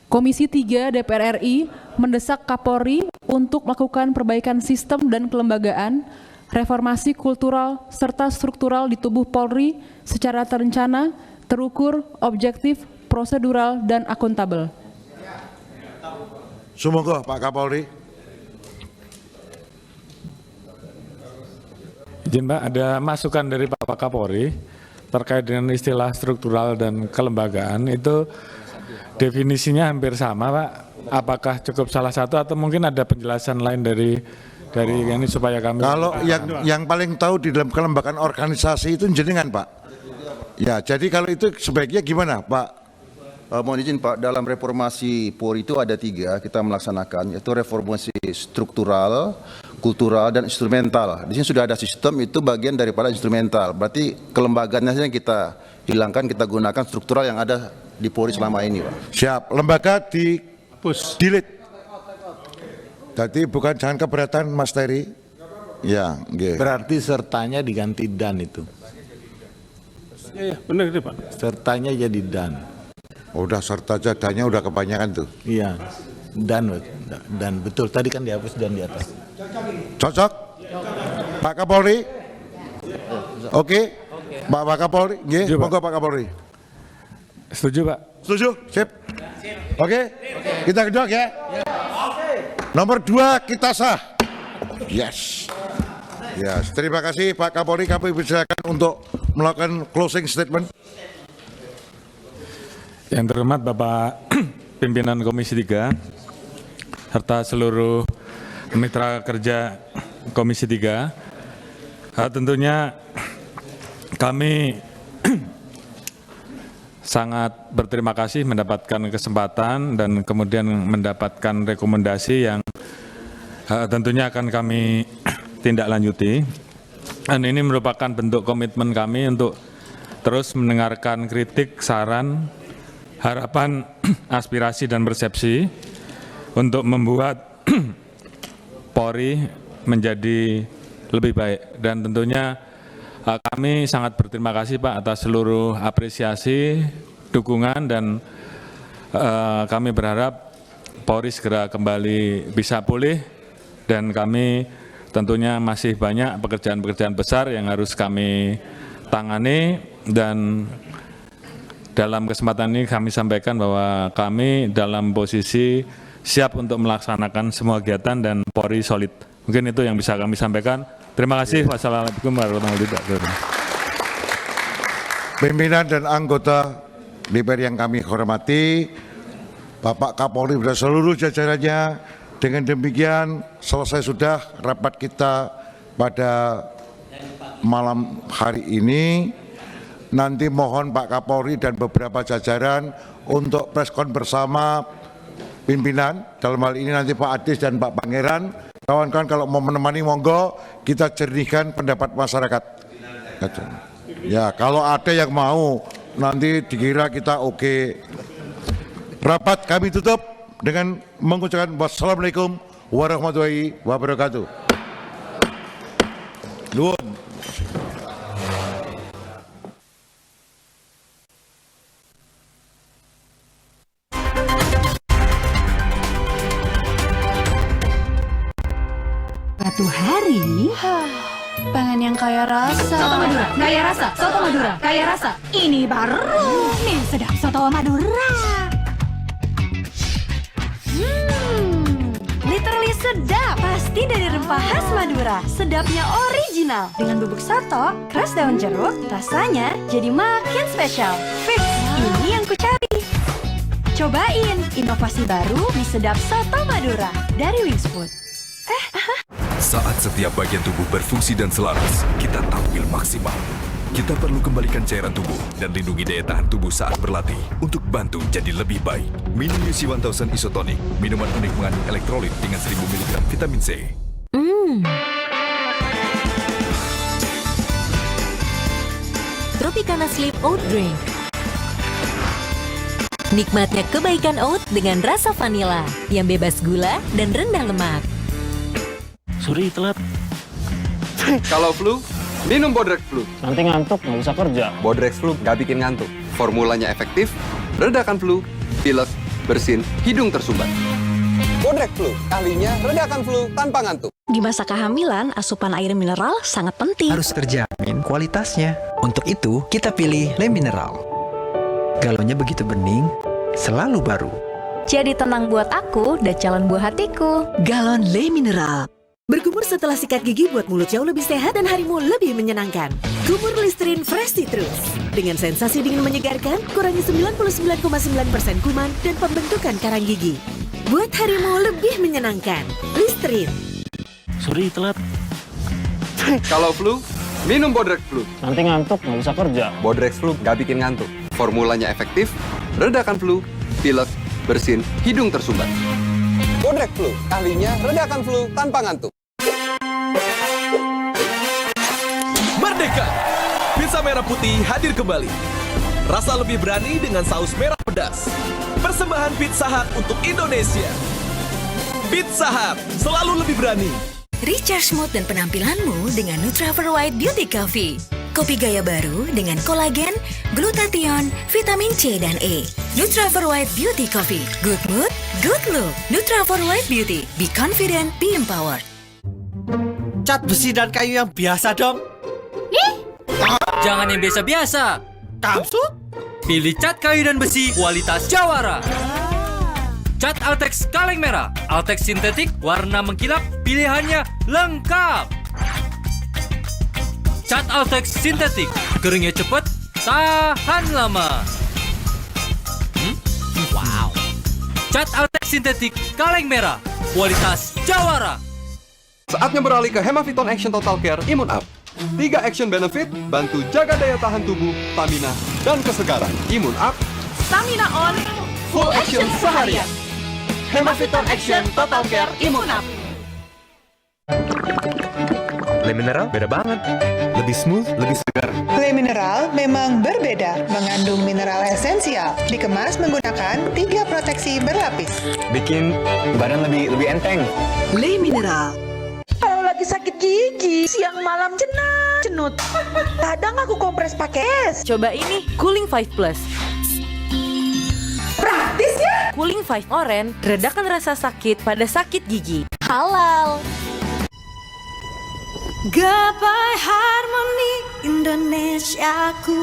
Komisi 3 DPR RI mendesak Kapolri untuk melakukan perbaikan sistem dan kelembagaan, reformasi kultural serta struktural di tubuh Polri secara terencana, terukur, objektif, prosedural, dan akuntabel. Sumangga Pak Kapolri. Izin Pak, ada masukan dari Pak Kapolri terkait dengan istilah struktural dan kelembagaan. Itu definisinya hampir sama, Pak. Apakah cukup salah satu atau mungkin ada penjelasan lain dari ini supaya kami. Kalau yang paling tahu di dalam kelembagaan organisasi itu jenengan, Pak. Ya, jadi kalau itu sebaiknya gimana, Pak? Mohon izin Pak, dalam reformasi Polri itu ada 3 kita melaksanakan, yaitu reformasi struktural, kultural, dan instrumental. Di sini sudah ada sistem, itu bagian daripada instrumental. Berarti kelembagaannya yang kita hilangkan, kita gunakan struktural yang ada di Polri selama ini, Pak. Siap, lembaga di delete. Jadi bukan jangan keberatan Mas Terry. Ya, okay. Berarti sertanya diganti dan itu. Ya, benar itu Pak. Sertanya jadi dan. Udah serta jadanya udah kebanyakan tuh. Iya, dan betul. Tadi kan dihapus dan di atas. Cocok? Pak Kapolri? Oke. Pak Kapolri? Nggih, monggo Pak Kapolri. Setuju, Pak. Setuju? Sip. Oke. Kita kedok ya. Nomor 2 kita sah. Yes. Yes. Terima kasih Pak Kapolri. Kami persilakan untuk melakukan closing statement. Yang terhormat Bapak Pimpinan Komisi 3 serta seluruh mitra kerja Komisi 3, tentunya kami sangat berterima kasih mendapatkan kesempatan dan kemudian mendapatkan rekomendasi yang tentunya akan kami tindak lanjuti. Dan ini merupakan bentuk komitmen kami untuk terus mendengarkan kritik, saran, harapan, aspirasi, dan persepsi untuk membuat Polri menjadi lebih baik. Dan tentunya kami sangat berterima kasih Pak atas seluruh apresiasi, dukungan, dan kami berharap Polri segera kembali bisa pulih, dan kami tentunya masih banyak pekerjaan-pekerjaan besar yang harus kami tangani. Dan dalam kesempatan ini kami sampaikan bahwa kami dalam posisi siap untuk melaksanakan semua kegiatan dan Polri solid. Mungkin itu yang bisa kami sampaikan. Terima kasih. Wassalamualaikum warahmatullahi wabarakatuh. Pimpinan dan anggota DPR yang kami hormati, Bapak Kapolri dan seluruh jajarannya. Dengan demikian selesai sudah rapat kita pada malam hari ini. Nanti mohon Pak Kapolri dan beberapa jajaran untuk preskon bersama pimpinan. Dalam hal ini nanti Pak Adis dan Pak Pangeran. Kawan-kawan kalau mau menemani monggo, kita jernihkan pendapat masyarakat. Ya, kalau ada yang mau nanti dikira kita oke. Rapat kami tutup dengan mengucapkan wassalamualaikum warahmatullahi wabarakatuh. Nuwun. Satu hari pengen yang kaya rasa. Soto Madura, kaya rasa. Soto Madura, kaya rasa. Ini baru nih sedap soto Madura. Literally sedap. Pasti dari rempah khas Madura. Sedapnya original. Dengan bubuk soto, keras daun jeruk, rasanya jadi makin spesial. Fix, ini yang ku cari. Cobain inovasi baru di sedap soto Madura dari Wings Food. Saat setiap bagian tubuh berfungsi dan selaras, kita tampil maksimal. Kita perlu kembalikan cairan tubuh dan lindungi daya tahan tubuh saat berlatih untuk bantu jadi lebih baik. Minum UC 1000 Isotonic, minuman unik mengandung elektrolit dengan 1000 mg vitamin C. Tropicana Sleep Oat Drink. Nikmatnya kebaikan oat dengan rasa vanila yang bebas gula dan rendah lemak. Sorry, telat. Kalau flu, minum Bodrex Flu. Nanti ngantuk, nggak bisa kerja. Bodrex Flu nggak bikin ngantuk. Formulanya efektif, redakan flu, pilek, bersin, hidung tersumbat. Bodrex Flu, ahlinya redakan flu tanpa ngantuk. Di masa kehamilan, asupan air mineral sangat penting. Harus terjamin kualitasnya. Untuk itu, kita pilih Le Mineral. Galonnya begitu bening, selalu baru. Jadi tenang buat aku dan calon buah hatiku. Galon Le Mineral. Berkumur setelah sikat gigi buat mulut jauh lebih sehat dan harimu lebih menyenangkan. Kumur Listerine Fresh Citrus. Dengan sensasi dingin menyegarkan, kurangi 99,9% kuman dan pembentukan karang gigi. Buat harimu lebih menyenangkan. Listerine. Sorry, telat. Kalau flu, minum Bodrex Flu. Nanti ngantuk, nggak bisa kerja. Bodrex Flu nggak bikin ngantuk. Formulanya efektif, redakan flu, pilek, bersin, hidung tersumbat. Bodrex Flu, ahlinya redakan flu tanpa ngantuk. Merdeka! Pizza merah putih hadir kembali. Rasa lebih berani dengan saus merah pedas. Persembahan Pizza Hut untuk Indonesia. Pizza Hut, selalu lebih berani. Recharge mood dan penampilanmu dengan Nutrafol White Beauty Coffee. Kopi gaya baru dengan kolagen, glutathione, vitamin C dan E. Nutrafol White Beauty Coffee. Good mood, good look. Nutrafol White Beauty. Be confident, be empowered. Cat besi dan kayu yang biasa dong. Nih? Jangan yang biasa-biasa. Maksud? Pilih cat kayu dan besi kualitas Jawara. Cat Altex kaleng merah, Altex sintetik, warna mengkilap, pilihannya lengkap. Cat Altex sintetik, keringnya cepat, tahan lama. Wow. Cat Altex sintetik kaleng merah, kualitas Jawara. Saatnya beralih ke Hemaviton Action Total Care Immune Up. 3 action benefit, bantu jaga daya tahan tubuh, stamina, dan kesegaran. Immune Up, Stamina on, full action seharian. Hemaviton Action Total Care Immune Up. Le Mineral beda banget. Lebih smooth, lebih segar. Le Mineral memang berbeda, mengandung mineral esensial, dikemas menggunakan 3 proteksi berlapis. Bikin badan lebih enteng. Le Mineral. Kalau lagi sakit gigi, siang malam cenut. Kadang aku kompres pakai es. Coba ini, Cooling 5 Plus. Praktis ya? Cooling 5 Orange, redakan rasa sakit pada sakit gigi. Halal. Gapai harmoni Indonesiaku.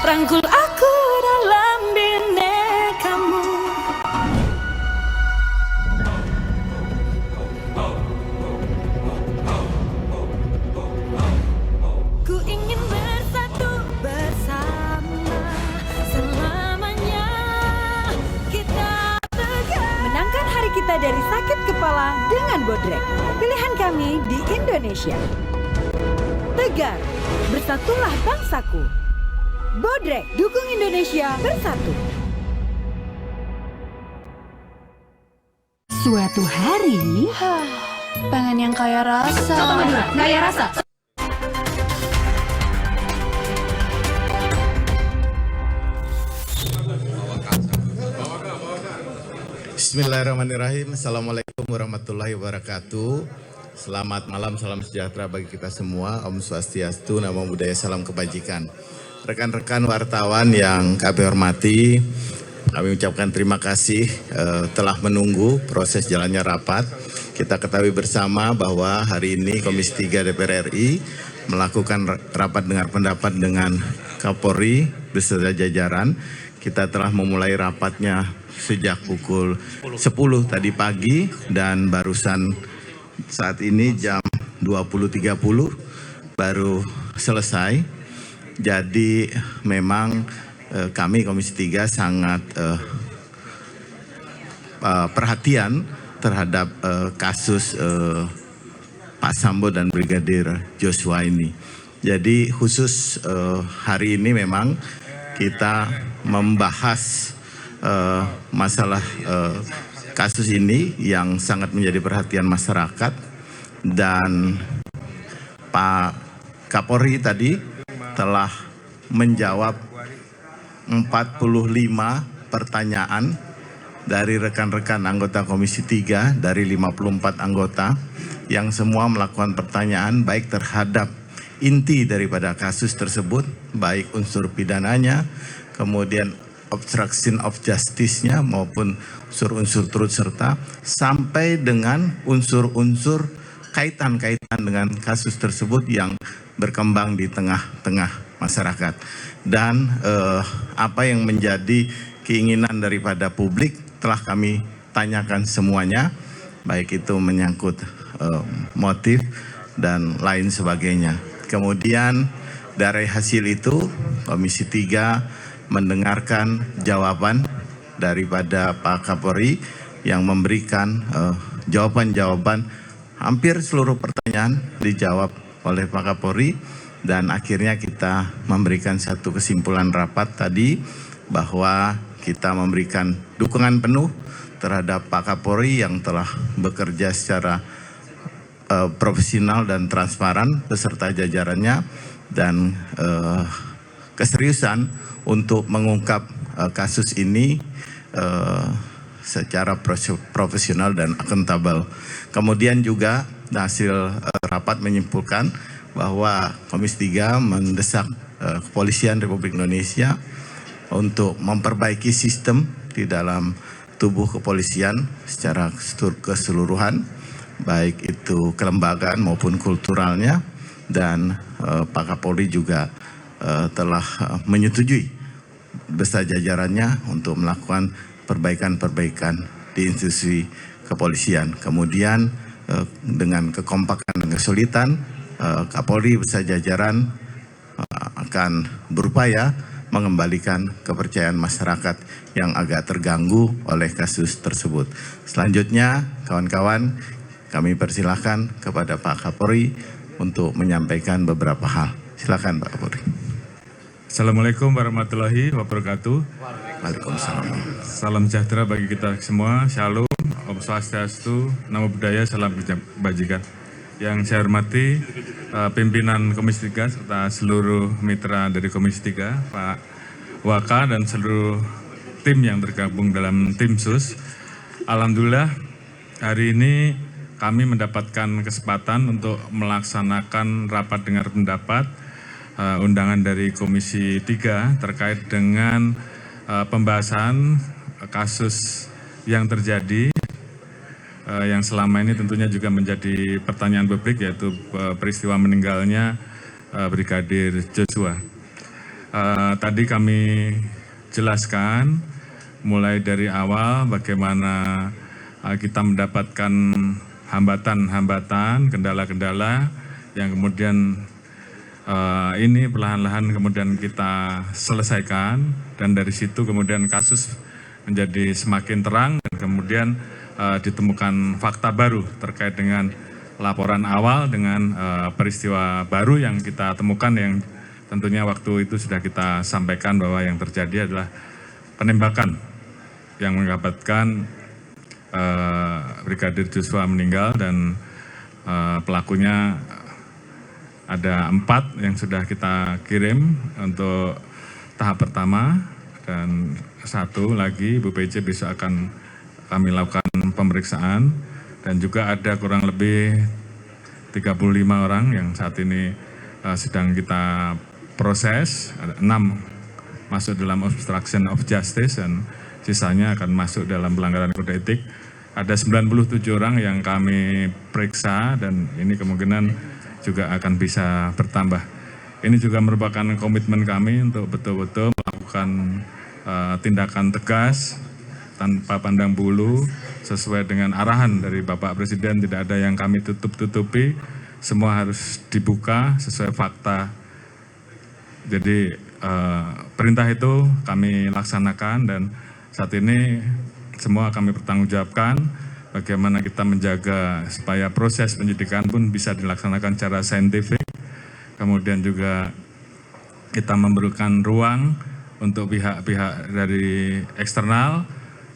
Rangkul aku dalam binekamu. Ku ingin bersatu bersama. kita dari sakit kepala dengan Bodrek. Pilihan kami di Indonesia. Tegar, bersatulah bangsaku. Bodrek, dukung Indonesia bersatu. Suatu hari, pengen yang kaya rasa. Soto Madura, kaya rasa. Bismillahirrahmanirrahim. Assalamualaikum warahmatullahi wabarakatuh. Selamat malam, salam sejahtera bagi kita semua. Om Swastiastu, Namo Buddhaya, salam kebajikan. Rekan-rekan wartawan yang kami hormati, kami ucapkan terima kasih telah menunggu proses jalannya rapat. Kita ketahui bersama bahwa hari ini Komisi 3 DPR RI melakukan rapat dengar pendapat dengan Kapolri beserta jajaran. Kita telah memulai rapatnya sejak pukul 10 tadi pagi dan barusan saat ini jam 20.30 baru selesai. Jadi memang kami Komisi 3 sangat perhatian terhadap kasus Pak Sambo dan Brigadir Joshua ini. Jadi khusus hari ini memang kita membahas masalah kasus ini yang sangat menjadi perhatian masyarakat, dan Pak Kapolri tadi telah menjawab 45 pertanyaan dari rekan-rekan anggota Komisi 3 dari 54 anggota yang semua melakukan pertanyaan baik terhadap inti daripada kasus tersebut, baik unsur pidananya, kemudian obstruction of justice-nya maupun unsur-unsur turut serta, sampai dengan unsur-unsur kaitan-kaitan dengan kasus tersebut yang berkembang di tengah-tengah masyarakat. Dan apa yang menjadi keinginan daripada publik telah kami tanyakan semuanya, baik itu menyangkut motif dan lain sebagainya. Kemudian dari hasil itu Komisi 3 mendengarkan jawaban daripada Pak Kapolri yang memberikan jawaban-jawaban hampir seluruh pertanyaan dijawab oleh Pak Kapolri, dan akhirnya kita memberikan satu kesimpulan rapat tadi bahwa kita memberikan dukungan penuh terhadap Pak Kapolri yang telah bekerja secara profesional dan transparan beserta jajarannya, dan keseriusan untuk mengungkap kasus ini secara profesional dan akuntabel. Kemudian juga hasil rapat menyimpulkan bahwa Komisi 3 mendesak Kepolisian Republik Indonesia untuk memperbaiki sistem di dalam tubuh kepolisian secara keseluruhan, baik itu kelembagaan maupun kulturalnya, dan Pak Kapolri juga telah menyetujui beserta jajarannya untuk melakukan perbaikan-perbaikan di institusi kepolisian. Kemudian dengan kekompakan dan kesulitan, Kapolri beserta jajaran akan berupaya mengembalikan kepercayaan masyarakat yang agak terganggu oleh kasus tersebut. Selanjutnya, kawan-kawan, kami persilahkan kepada Pak Kapolri untuk menyampaikan beberapa hal. Silakan Pak Kapolri. Assalamualaikum warahmatullahi wabarakatuh. Waalaikumsalam. Salam sejahtera bagi kita semua. Shalom, Om Swastiastu, Namo Buddhaya, salam kebajikan. Yang saya hormati pimpinan Komisi 3 serta seluruh mitra dari Komisi 3, Pak Waka dan seluruh tim yang tergabung dalam tim sus. Alhamdulillah hari ini kami mendapatkan kesempatan untuk melaksanakan rapat dengar pendapat undangan dari Komisi 3 terkait dengan pembahasan kasus yang terjadi yang selama ini tentunya juga menjadi pertanyaan publik, yaitu peristiwa meninggalnya Brigadir Joshua. Tadi kami jelaskan mulai dari awal bagaimana kita mendapatkan hambatan-hambatan, kendala-kendala yang kemudian ini perlahan-lahan kemudian kita selesaikan, dan dari situ kemudian kasus menjadi semakin terang, dan kemudian ditemukan fakta baru terkait dengan laporan awal dengan peristiwa baru yang kita temukan, yang tentunya waktu itu sudah kita sampaikan bahwa yang terjadi adalah penembakan yang mengakibatkan Brigadir Joshua meninggal, dan pelakunya ada 4 yang sudah kita kirim untuk tahap pertama, dan 1 lagi Bu PJ besok akan kami lakukan pemeriksaan, dan juga ada kurang lebih 35 orang yang saat ini sedang kita proses. Ada 6 masuk dalam obstruction of justice dan sisanya akan masuk dalam pelanggaran kode etik. Ada 97 orang yang kami periksa, dan ini kemungkinan juga akan bisa bertambah. Ini juga merupakan komitmen kami untuk betul-betul melakukan tindakan tegas tanpa pandang bulu sesuai dengan arahan dari Bapak Presiden. Tidak ada yang kami tutup-tutupi, semua harus dibuka sesuai fakta. Jadi perintah itu kami laksanakan, dan saat ini semua kami pertanggungjawabkan bagaimana kita menjaga supaya proses penyidikan pun bisa dilaksanakan secara saintifik. Kemudian juga kita memberikan ruang untuk pihak-pihak dari eksternal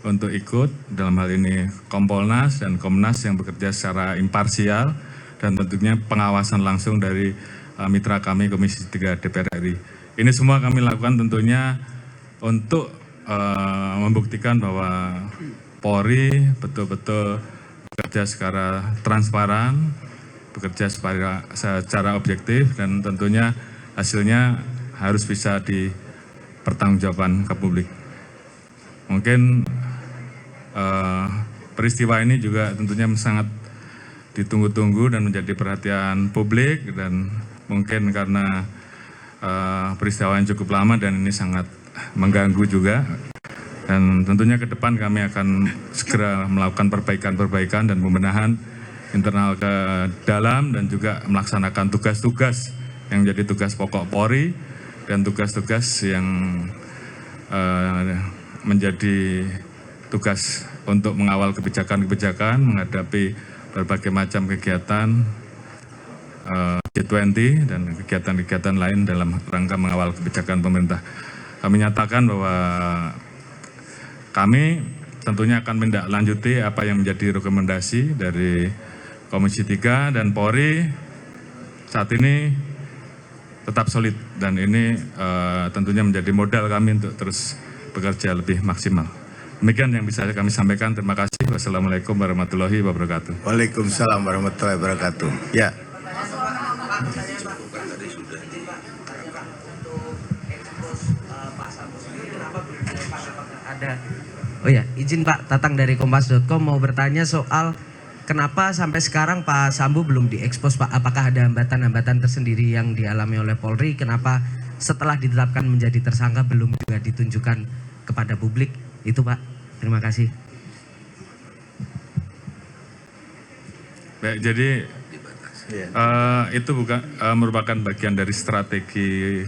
untuk ikut, dalam hal ini Kompolnas dan Komnas yang bekerja secara imparsial, dan tentunya pengawasan langsung dari mitra kami Komisi 3 DPR RI. Ini semua kami lakukan tentunya untuk membuktikan bahwa Polri betul-betul bekerja secara transparan, bekerja secara objektif, dan tentunya hasilnya harus bisa dipertanggungjawabkan ke publik. Mungkin peristiwa ini juga tentunya sangat ditunggu-tunggu dan menjadi perhatian publik, dan mungkin karena peristiwa yang cukup lama dan ini sangat mengganggu juga, dan tentunya ke depan kami akan segera melakukan perbaikan dan pembenahan internal ke dalam, dan juga melaksanakan tugas-tugas yang menjadi tugas pokok Polri dan tugas-tugas yang menjadi tugas untuk mengawal kebijakan-kebijakan menghadapi berbagai macam kegiatan G20 dan kegiatan-kegiatan lain dalam rangka mengawal kebijakan pemerintah. Kami nyatakan bahwa kami tentunya akan menindaklanjuti apa yang menjadi rekomendasi dari Komisi 3, dan Polri saat ini tetap solid, dan ini tentunya menjadi modal kami untuk terus bekerja lebih maksimal. Demikian yang bisa kami sampaikan. Terima kasih. Wassalamualaikum warahmatullahi wabarakatuh. Waalaikumsalam warahmatullahi wabarakatuh. Ya. Oh ya, izin Pak, Tatang dari Kompas.com mau bertanya soal kenapa sampai sekarang Pak Sambo belum diekspos Pak? Apakah ada hambatan-hambatan tersendiri yang dialami oleh Polri? Kenapa setelah ditetapkan menjadi tersangka belum juga ditunjukkan kepada publik? Itu Pak, terima kasih. Baik, jadi itu bukan merupakan bagian dari strategi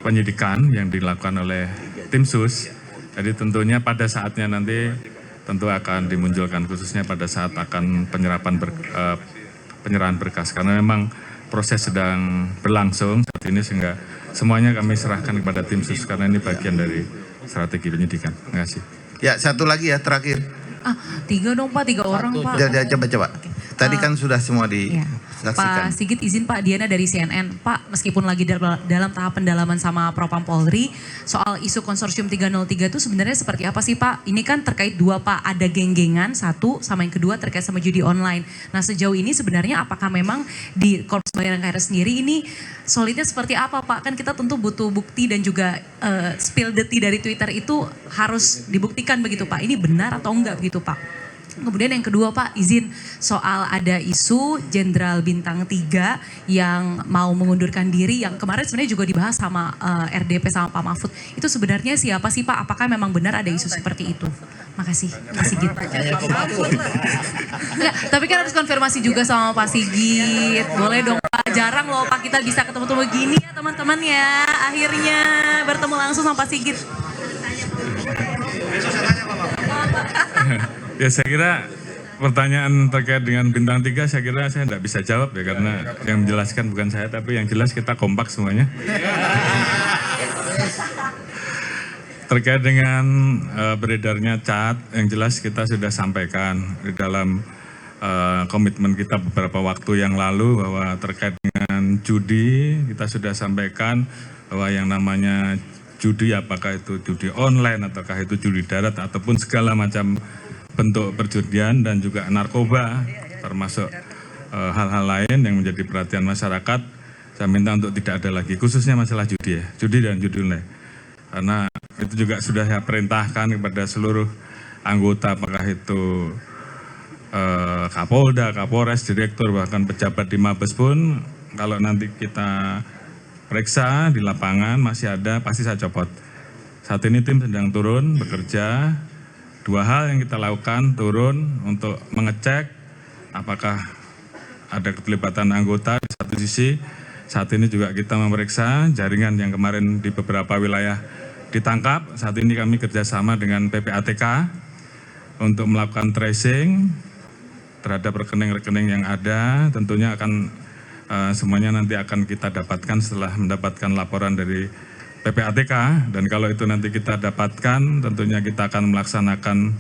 penyidikan yang dilakukan oleh tim sus. Jadi tentunya pada saatnya nanti tentu akan dimunculkan, khususnya pada saat akan penyerahan berkas, karena memang proses sedang berlangsung saat ini, sehingga semuanya kami serahkan kepada tim sus karena ini bagian dari strategi penyidikan. Terima kasih. Ya, satu lagi ya terakhir. 3 dong Pak, 3 orang Pak. Coba. Tadi kan sudah semua disaksikan. Pak Sigit, izin Pak, Diana dari CNN. Pak, meskipun lagi dalam tahap pendalaman sama Propam Polri, soal isu konsorsium 303 itu sebenarnya seperti apa sih Pak? Ini kan terkait 2 Pak, ada geng-gengan 1, sama yang kedua terkait sama judi online. Nah sejauh ini sebenarnya apakah memang di Korps Bayaran KRS sendiri ini solidnya seperti apa Pak? Kan kita tentu butuh bukti, dan juga spill the tea dari Twitter itu harus dibuktikan begitu Pak. Ini benar atau enggak begitu Pak? Kemudian yang kedua Pak, izin soal ada isu Jenderal Bintang 3 yang mau mengundurkan diri, yang kemarin sebenarnya juga dibahas sama RDP sama Pak Mahfud. Itu sebenarnya siapa sih Pak? Apakah memang benar ada isu seperti itu? Makasih, Pak Sigit. Enggak, tapi kan harus konfirmasi juga sama Pak Sigit. Boleh dong Pak, jarang loh Pak kita bisa ketemu-temu gini ya teman-teman ya. Akhirnya bertemu langsung sama Pak Sigit. Ya saya kira pertanyaan terkait dengan bintang 3 saya kira saya tidak bisa jawab ya, karena yang menjelaskan bukan saya, tapi yang jelas kita kompak semuanya. Terkait dengan beredarnya cat, yang jelas kita sudah sampaikan di dalam komitmen kita beberapa waktu yang lalu bahwa terkait dengan judi, kita sudah sampaikan bahwa yang namanya judi, apakah itu judi online ataukah itu judi darat ataupun segala macam bentuk perjudian dan juga narkoba, termasuk hal-hal lain yang menjadi perhatian masyarakat, saya minta untuk tidak ada lagi, khususnya masalah judi ya, judi dan judi online. Karena itu juga sudah saya perintahkan kepada seluruh anggota, apakah itu Kapolda, Kapolres, Direktur, bahkan pejabat di Mabes pun, kalau nanti kita periksa di lapangan masih ada, pasti saya copot. Saat ini tim sedang turun bekerja. 2 hal yang kita lakukan, turun untuk mengecek apakah ada keterlibatan anggota di satu sisi. Saat ini juga kita memeriksa jaringan yang kemarin di beberapa wilayah ditangkap. Saat ini kami kerjasama dengan PPATK untuk melakukan tracing terhadap rekening-rekening yang ada. Tentunya akan semuanya nanti akan kita dapatkan setelah mendapatkan laporan dari PPATK, dan kalau itu nanti kita dapatkan, tentunya kita akan melaksanakan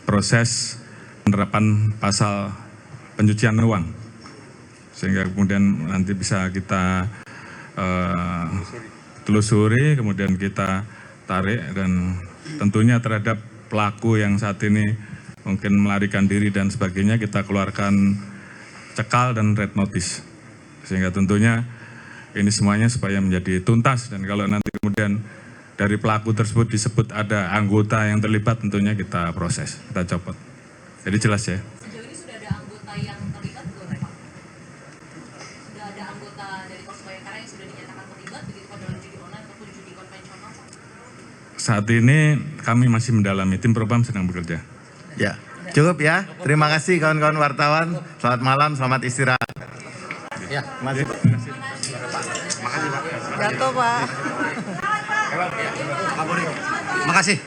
proses penerapan pasal pencucian uang, sehingga kemudian nanti bisa kita telusuri, kemudian kita tarik, dan tentunya terhadap pelaku yang saat ini mungkin melarikan diri dan sebagainya, kita keluarkan cekal dan red notice, sehingga tentunya ini semuanya supaya menjadi tuntas, dan kalau nanti kemudian dari pelaku tersebut disebut ada anggota yang terlibat, tentunya kita proses, kita copot. Jadi jelas ya. Sejauh ini sudah ada anggota yang terlibat belum, Pak? Sudah ada anggota dari Korps Bayangkara yang sudah dinyatakan terlibat begitu dalam judi online ataupun judi konvensional, Pak? Saat ini kami masih mendalami, tim Propam sedang bekerja. Ya, cukup ya. Terima kasih kawan-kawan wartawan. Selamat malam, selamat istirahat. Ya, terima kasih. Jatuh, Pak. Makasih.